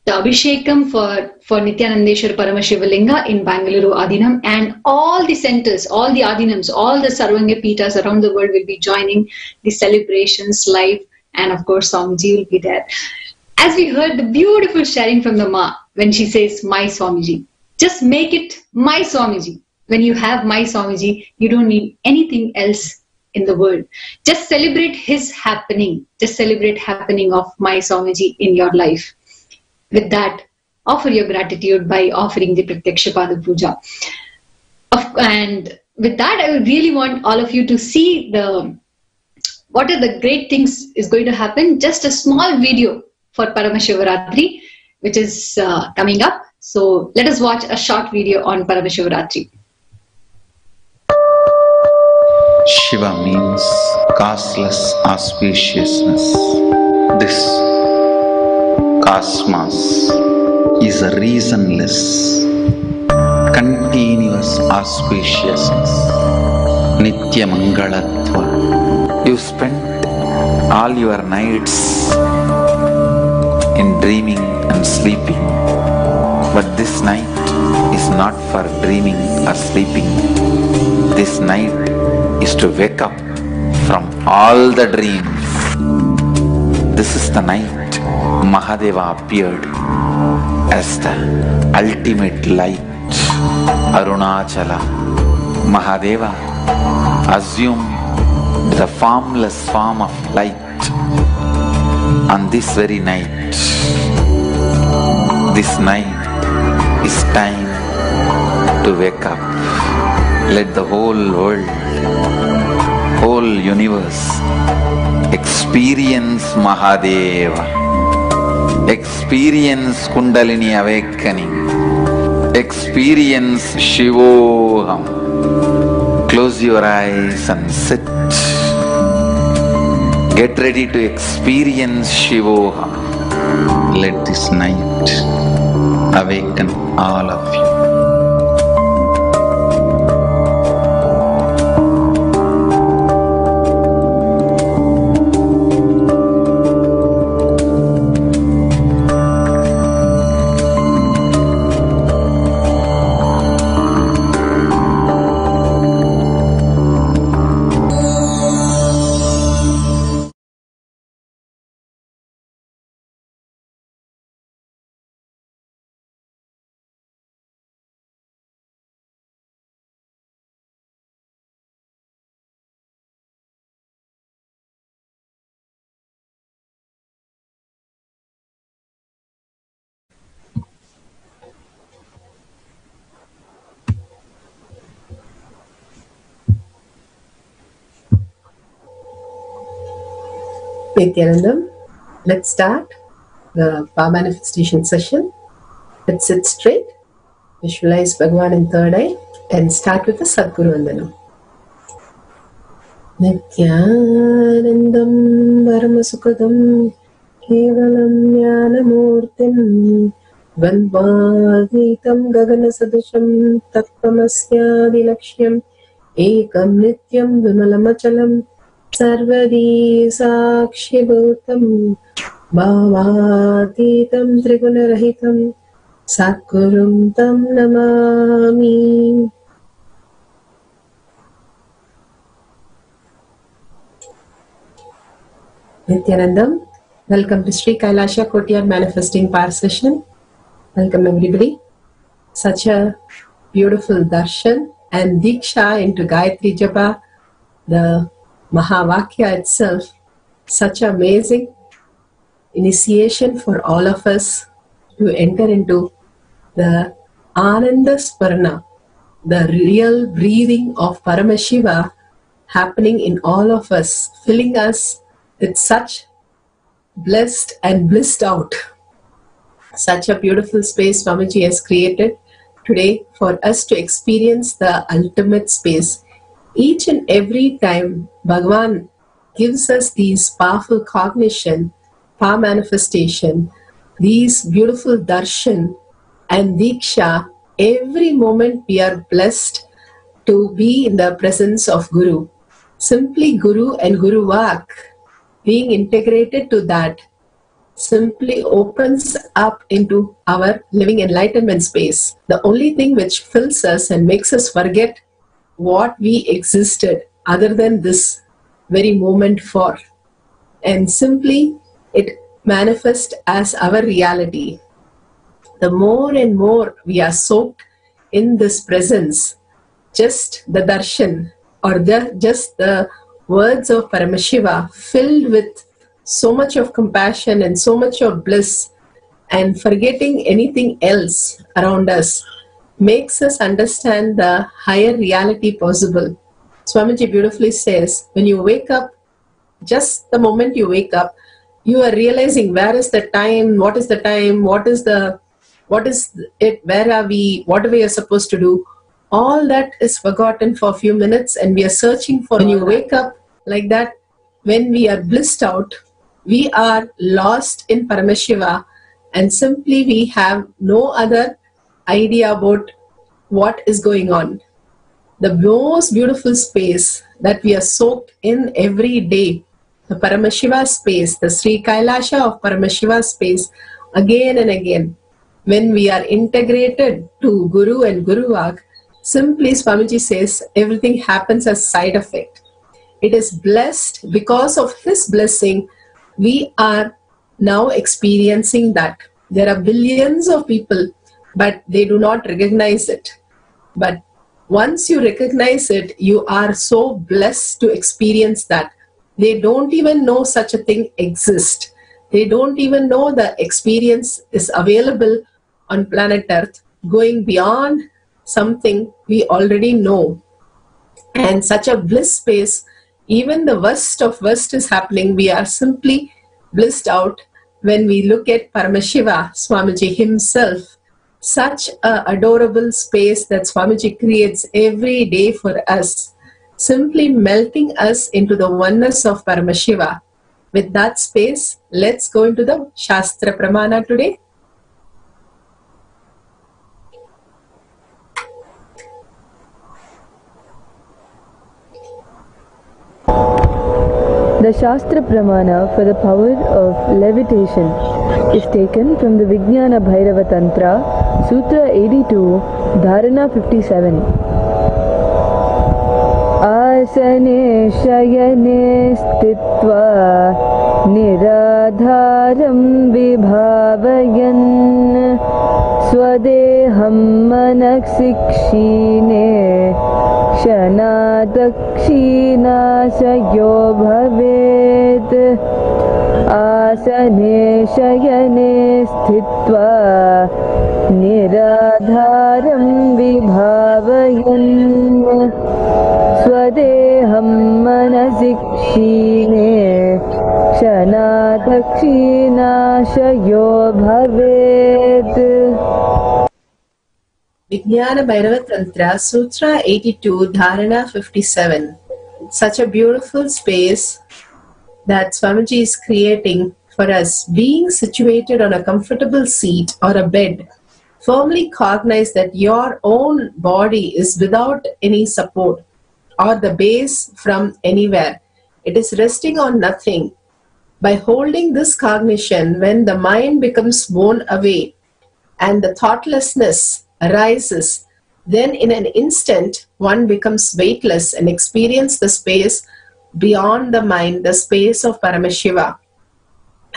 [SPEAKER 2] Abhishekam for Nithyanandeshwar Paramashiva Linga in Bengaluru Adinam, and all the centers, all the Adinams, all the Sarvanga Pitas around the world will be joining the celebrations live, and of course Swamiji will be there. As we heard the beautiful sharing from the Ma when she says, my Swamiji, just make it my Swamiji. When you have my Swamiji, you don't need anything else in the world. Just celebrate his happening. Just celebrate happening of my Swamiji in your life. With that, offer your gratitude by offering the Pratyaksha Pada Puja. And with that, I would really want all of you to see what are the great things is going to happen. Just a small video for Paramashivaratri, which is coming up. So let us watch a short video on Paramashivaratri.
[SPEAKER 1] Shiva means causeless auspiciousness. This cosmos is a reasonless, continuous auspiciousness. Nitya Mangalatva. You spent all your nights in dreaming and sleeping, but this night is not for dreaming or sleeping. This night is to wake up from all the dreams. This is the night Mahadeva appeared as the ultimate light. Arunachala. Mahadeva assumed the formless form of light on this very night. This night It's time to wake up. Let the whole world, whole universe experience Mahadeva, experience Kundalini awakening, experience Shivoham. Close your eyes and sit. Get ready to experience Shivoham. Let this night awaken all of you.
[SPEAKER 11] Nithyanandam, let's start the power manifestation session. Let's sit straight, visualize Bhagavan in third eye, and start with the Sadguru Vandanam. Nithyanandam Paramasukadam Kevalam Jnanamurtim Vandvadvitam Gagana Sadasham Tattvamasyavilaksham Ekam Nityam Vimalamachalam Sarvadi Sakshibhutam Bhavatitam Trigunarahitam Satgurum Tam Namami. Nithyanandam, welcome to Sri Kailasa Courtyard Manifesting Power Session. Welcome everybody. Such a beautiful darshan and diksha into Gayatri Japa, the Mahavakya itself, such amazing initiation for all of us to enter into the Ananda Sparana, the real breathing of Paramashiva happening in all of us, filling us with such blessed and blissed out. Such a beautiful space Swamiji has created today for us to experience the ultimate space. Each and every time Bhagavan gives us these powerful cognition, power manifestation, these beautiful darshan and diksha, every moment we are blessed to be in the presence of Guru. Simply Guru and Guru Vak, being integrated to that, simply opens up into our living enlightenment space. The only thing which fills us and makes us forget what we existed other than this very moment for, and simply it manifests as our reality. The more and more we are soaked in this presence, just the darshan or just the words of Paramashiva filled with so much of compassion and so much of bliss, and forgetting anything else around us, makes us understand the higher reality possible. Swamiji beautifully says, when you wake up, just the moment you wake up, you are realizing where is the time, what is the time, what is it, where are we, what are we supposed to do. All that is forgotten for a few minutes, and we are searching for. When you wake up like that, when we are blissed out, we are lost in Paramashiva, and simply we have no other idea about what is going on. The most beautiful space that we are soaked in every day, the Paramashiva space, the Sri Kailasa of Paramashiva space, again and again, when we are integrated to Guru and Guru Vak, simply Swamiji says everything happens as side effect. It is blessed. Because of his blessing, we are now experiencing that. There are billions of people, but they do not recognize it. But once you recognize it, you are so blessed to experience that. They don't even know such a thing exists. They don't even know the experience is available on planet Earth. going beyond something we already know. And such a bliss space, even the worst of worst is happening. We are simply blissed out when we look at Paramashiva, Swamiji himself. Such an adorable space that Swamiji creates every day for us, simply melting us into the oneness of Paramashiva. With that space, let's go into the Shastra Pramana today.
[SPEAKER 8] The Shastra Pramana for the power of levitation is taken from the Vijnana Bhairava Tantra, Sutra 82, Dharana 57. Asane shayane stitva niradharam vibhavayan swadeham manaksikshine shanadakshina sayo bhavet asane shayane stitva niradharam vibhavayan swadeham manaksikshine shanadakshina sayo bhavet.
[SPEAKER 11] Vijnana Bhairava Tantra, Sutra 82, Dharana 57. Such a beautiful space that Swamiji is creating for us. Being situated on a comfortable seat or a bed, firmly cognize that your own body is without any support or the base from anywhere. It is resting on nothing. By holding this cognition, when the mind becomes worn away and the thoughtlessness arises, then in an instant one becomes weightless and experience the space beyond the mind, the space of Paramashiva.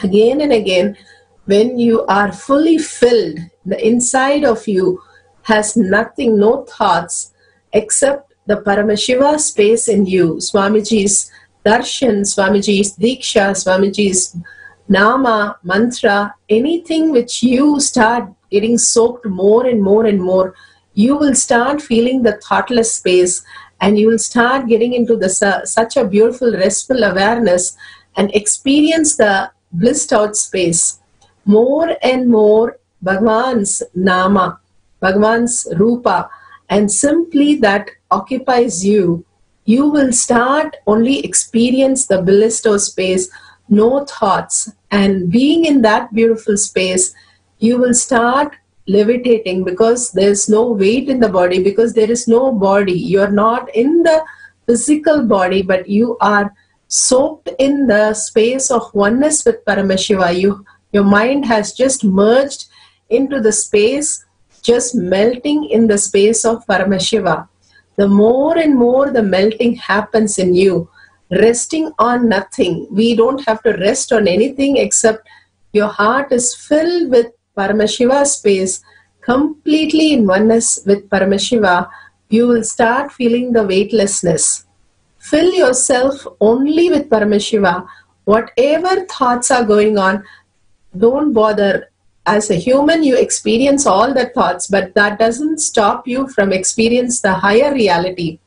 [SPEAKER 11] Again and again, when you are fully filled, the inside of you has nothing, no thoughts, except the Paramashiva space in you. Swamiji's darshan, Swamiji's diksha, Swamiji's nama, mantra, anything which you start getting soaked more and more and more, you will start feeling the thoughtless space, and you will start getting into the such a beautiful restful awareness and experience the blissed out space. More and more Bhagavan's nama, Bhagavan's rupa, and simply that occupies you, you will start only experience the blissed out space, no thoughts, and being in that beautiful space, you will start levitating because there's no weight in the body, because there is no body. You are not in the physical body, but you are soaked in the space of oneness with Paramashiva. Your mind has just merged into the space, just melting in the space of Paramashiva. The more and more the melting happens in you, resting on nothing. We don't have to rest on anything except your heart is filled with Paramashiva space, completely in oneness with Paramashiva. You will start feeling the weightlessness. Fill yourself only with Paramashiva. Whatever thoughts are going on, don't bother. As a human, you experience all the thoughts, but that doesn't stop you from experience the higher reality.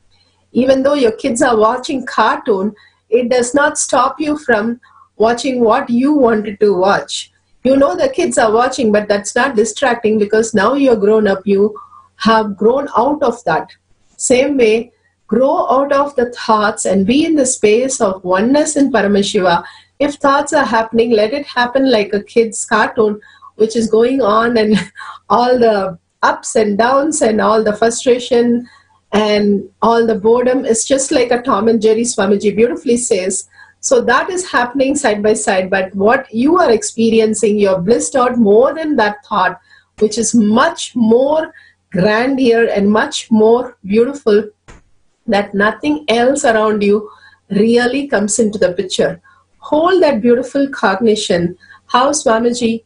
[SPEAKER 11] Even though your kids are watching cartoon, it does not stop you from watching what you wanted to watch. You know the kids are watching, but that's not distracting because now you're grown up. You have grown out of that. Same way, grow out of the thoughts and be in the space of oneness in Paramashiva. If thoughts are happening, let it happen like a kid's cartoon, which is going on, and all the ups and downs and all the frustration and all the boredom is just like a Tom and Jerry, Swamiji beautifully says. So that is happening side by side, but what you are experiencing, you're blissed out more than that thought, which is much more grandeur and much more beautiful, that nothing else around you really comes into the picture. Hold that beautiful cognition, how Swamiji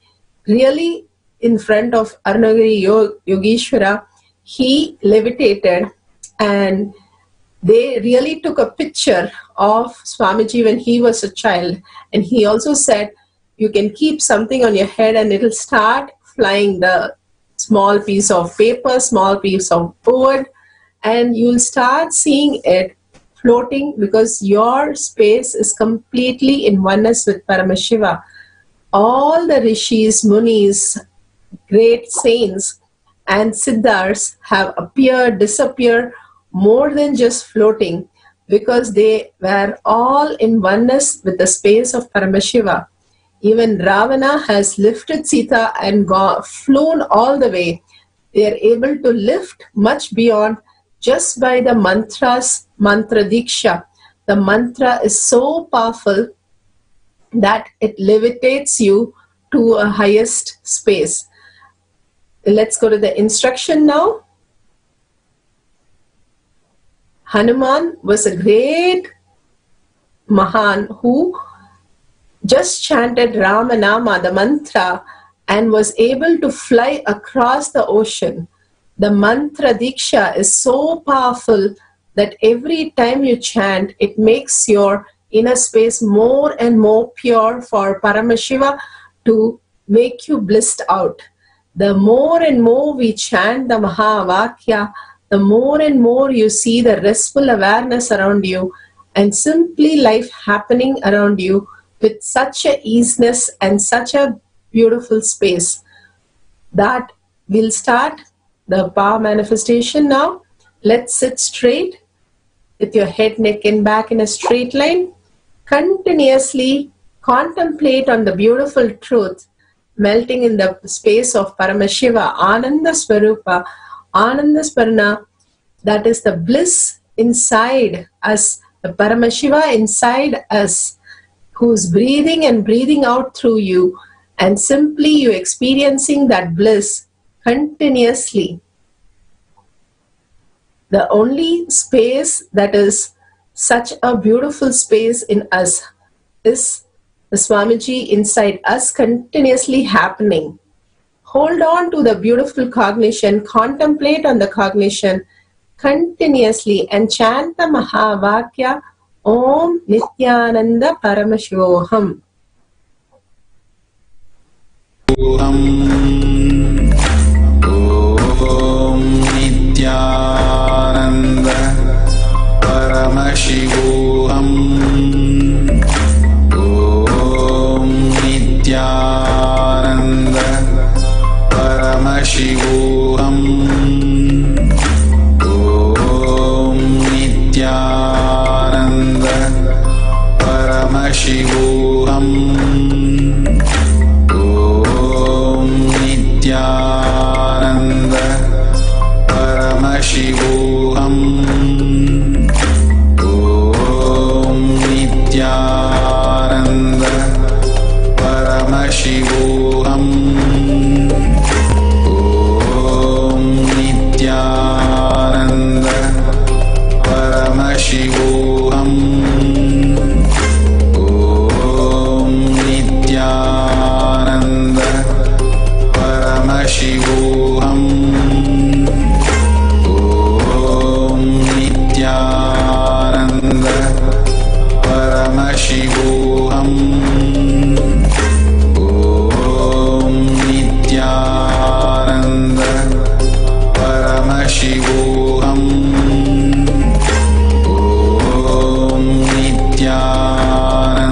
[SPEAKER 11] really in front of Arunagiri Yogeshwara, he levitated, and they really took a picture of Swamiji when he was a child. And he also said, you can keep something on your head and it'll start flying. The small piece of paper, small piece of wood, and you'll start seeing it floating because your space is completely in oneness with Paramashiva. All the rishis, munis, great saints and siddhars have appeared, disappeared, more than just floating, because they were all in oneness with the space of Paramashiva. Even Ravana has lifted Sita and flown all the way. They are able to lift much beyond just by the mantras, mantra diksha. The mantra is so powerful that it levitates you to a highest space. Let's go to the instruction now. Hanuman was a great Mahan who just chanted Ramanama, the mantra, and was able to fly across the ocean. The mantra diksha is so powerful that every time you chant, it makes your inner space more and more pure for Paramashiva to make you blissed out. The more and more we chant the Mahavakya, the more and more you see the restful awareness around you and simply life happening around you with such a easiness and such a beautiful space. That will start the power manifestation now. Let's sit straight with your head, neck and back in a straight line. Continuously contemplate on the beautiful truth melting in the space of Paramashiva, Ananda Swarupa, Ananda Sparana, that is the bliss inside us, the Paramashiva inside us, who's breathing and breathing out through you, and simply you experiencing that bliss continuously. The only space that is such a beautiful space in us is the Swamiji inside us continuously happening. Hold on to the beautiful cognition, contemplate on the cognition continuously and chant the Mahavakya Om Nithyananda Paramashivoham.
[SPEAKER 1] Om Nithyananda Paramashivoham. Om Nithyananda Paramashivoham. Om Nithyananda Paramashivoham. Om Nithyananda Paramashivoham. Om Nithyananda Paramashivoham. Om Nithyananda Paramashivoham. Om Nithyananda Paramashivoham. Om Nithyananda Paramashivoham. Om Nithyananda Paramashivoham. Om Nithyananda Paramashivoham. Om Nithyananda Paramashivoham. Om Nithyananda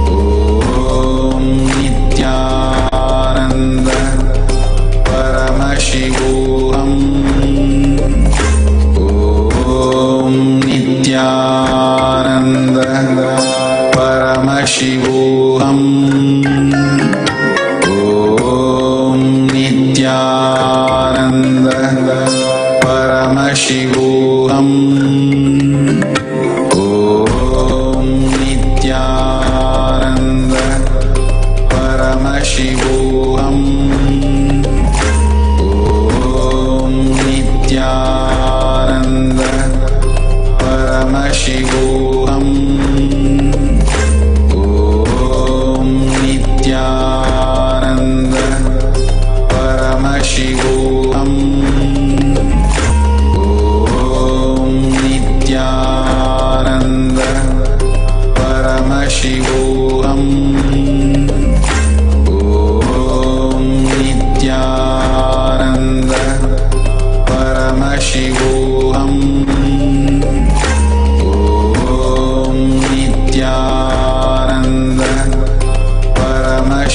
[SPEAKER 1] Paramashivoham. Om Nithyananda Paramashivoham. Om Nithyananda Paramashivoham. Om Nithyananda Paramashivoham. Om Nithyananda Paramashivoham. Om Nithyananda Paramashivoham.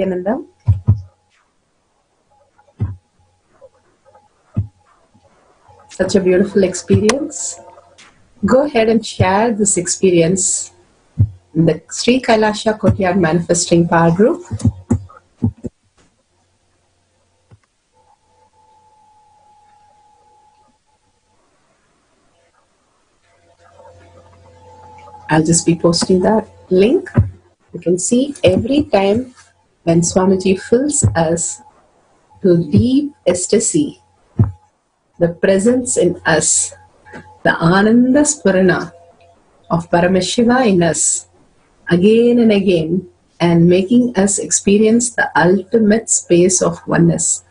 [SPEAKER 11] Nithyananda. Such a beautiful experience. Go ahead and share this experience in the Sri Kailasa Courtyard Manifesting Power Group. I'll just be posting that link. You can see every time when Swamiji fills us to deep ecstasy, the presence in us, the Ananda Spurana of Paramashiva in us, again and again, and making us experience the ultimate space of oneness.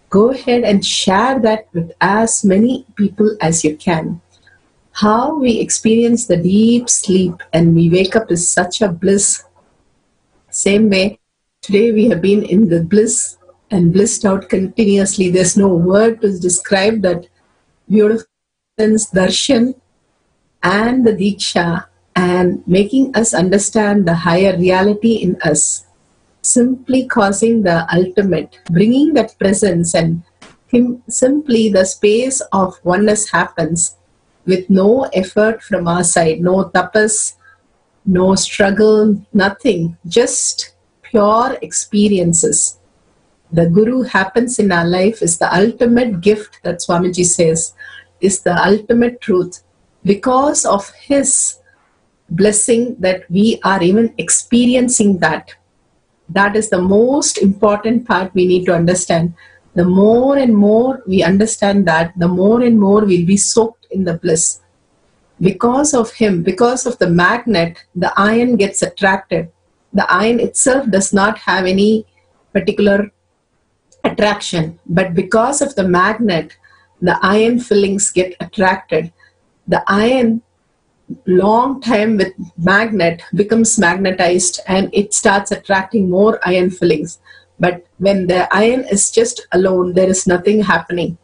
[SPEAKER 11] Go ahead and share that with as many people as you can. How we experience the deep sleep and we wake up is such a bliss. Same way, today we have been in the bliss and blissed out continuously. There's no word to describe that beautiful darshan and the diksha, and making us understand the higher reality in us, simply causing the ultimate, bringing that presence, and simply the space of oneness happens with no effort from our side, no tapas, no struggle, nothing, just pure experiences. The Guru happens in our life is the ultimate gift that Swamiji says is the ultimate truth. Because of his blessing that we are even experiencing that. That is the most important part we need to understand. The more and more we understand that, the more and more we'll be soaked in the bliss. Because of him, because of the magnet, the iron gets attracted. The iron itself does not have any particular attraction, but because of the magnet, the iron fillings get attracted. The iron, long time with magnet, becomes magnetized and it starts attracting more iron fillings. But when the iron is just alone, there is nothing happening.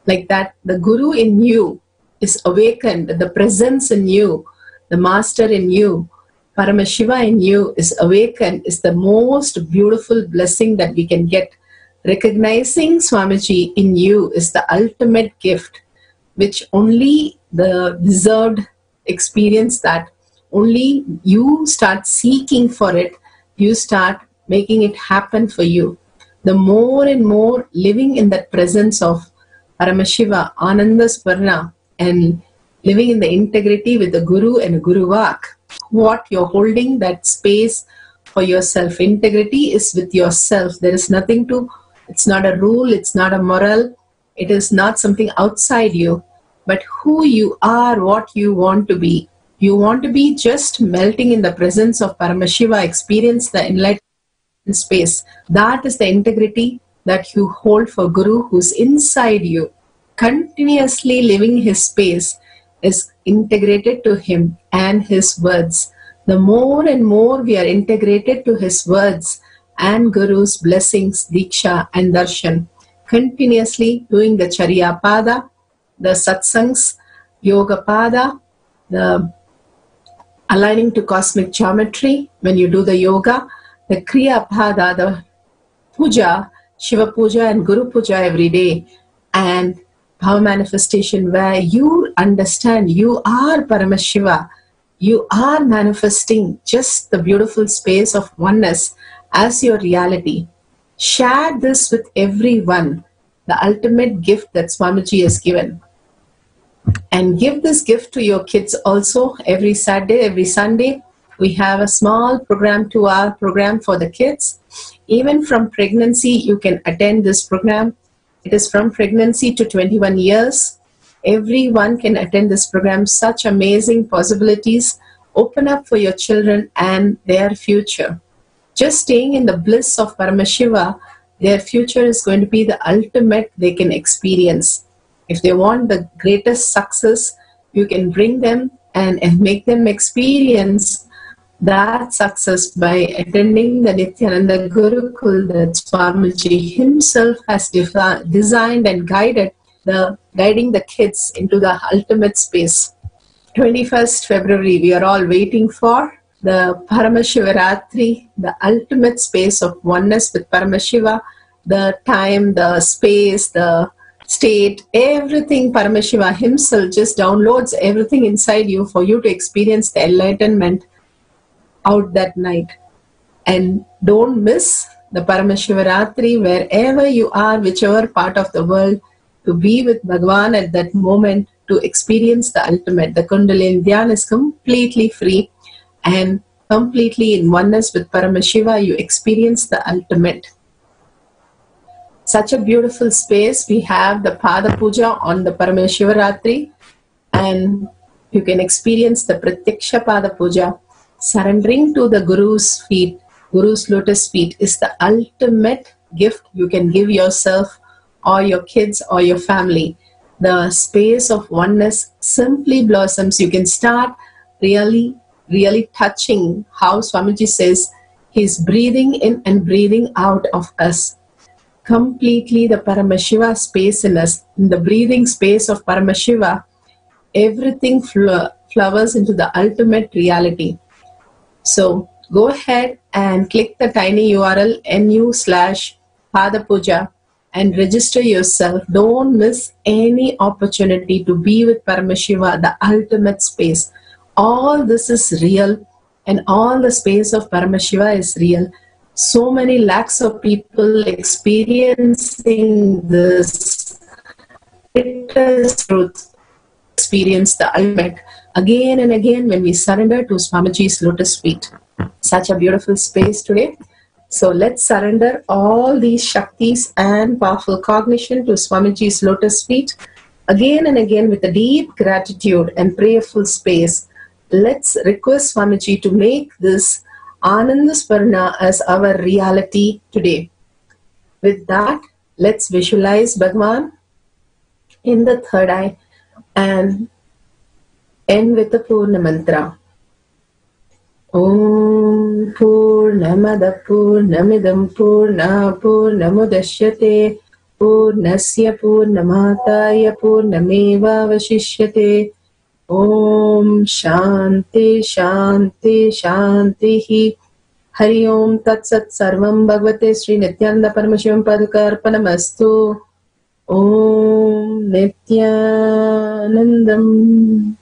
[SPEAKER 11] Like that, the Guru in you is awakened, the presence in you, the Master in you, Paramashiva in you is awakened, is the most beautiful blessing that we can get. Recognizing Swamiji in you is the ultimate gift, which only the deserved experience that. Only you start seeking for it, you start making it happen for you. The more and more living in that presence of Paramashiva, Ananda Sparna, and living in the integrity with the Guru and Guru Vak, what you're holding that space for yourself. Integrity is with yourself. There is nothing to, it's not a rule, it's not a moral, it is not something outside you, but who you are, what you want to be. You want to be just melting in the presence of Paramashiva, experience the enlightened space. That is the integrity that you hold for Guru, who's inside you, continuously living his space, is integrated to him and his words. The more and more we are integrated to his words and Guru's blessings, Diksha and Darshan, continuously doing the Charya Pada, the Satsangs, Yoga Pada, the aligning to cosmic geometry, when you do the yoga, the Kriya Pada, the Puja, Shiva Puja and Guru Puja every day, and power manifestation where you understand you are Paramashiva, you are manifesting just the beautiful space of oneness as your reality. Share this with everyone, the ultimate gift that Swamiji has given. And give this gift to your kids also. Every Saturday, every Sunday, we have a small program, 2-hour program for the kids. Even from pregnancy, you can attend this program. It is from pregnancy to 21 years. Everyone can attend this program. Such amazing possibilities open up for your children and their future. Just staying in the bliss of Paramashiva, their future is going to be the ultimate they can experience. If they want the greatest success, you can bring them and make them experience that success by attending the Nithyananda Gurukul that Swamiji himself has designed and guiding the kids into the ultimate space. 21st February, we are all waiting for. the Paramashivaratri, the ultimate space of oneness with Paramashiva, the time, the space, the state, everything Paramashiva himself just downloads everything inside you for you to experience the enlightenment out that night. And don't miss the Paramashivaratri wherever you are, whichever part of the world, to be with Bhagavan at that moment, to experience the ultimate. The Kundalini Dhyan is completely free and completely in oneness with Paramashiva. You experience the ultimate. Such a beautiful space. We have the Pada Puja on the Paramashivaratri, and you can experience the Pratyaksha Pada Puja. Surrendering to the Guru's feet, Guru's lotus feet, is the ultimate gift you can give yourself or your kids or your family. The space of oneness simply blossoms. You can start really touching how Swamiji says he's breathing in and breathing out of us. Completely the Paramashiva space in us. In the breathing space of Paramashiva, everything flowers into the ultimate reality. So go ahead and click the tiny URL nu/Pada Puja and register yourself. Don't miss any opportunity to be with Paramashiva, the ultimate space. All this is real, and all the space of Paramashiva is real. So many lakhs of people experiencing this truth, experience the ultimate again and again when we surrender to Swamiji's lotus feet. Such a beautiful space today. So let's surrender all these Shaktis and powerful cognition to Swamiji's lotus feet again and again with a deep gratitude and prayerful space. Let's request Swamiji to make this Ananda Sparna as our reality today. With that, let's visualize Bhagavan in the third eye and end with the Purna mantra. Om Purnamada Purnamidam Purna Purnamudashyate Purnasya Purnamataya Purnameva Vashishyate. Om Shanti Shanti Shanti. Hari Om Tat Sat Sarvam Bhagavate Sri Nithyananda Paramashivam Padukarpanamastu. Om Nithyanandam.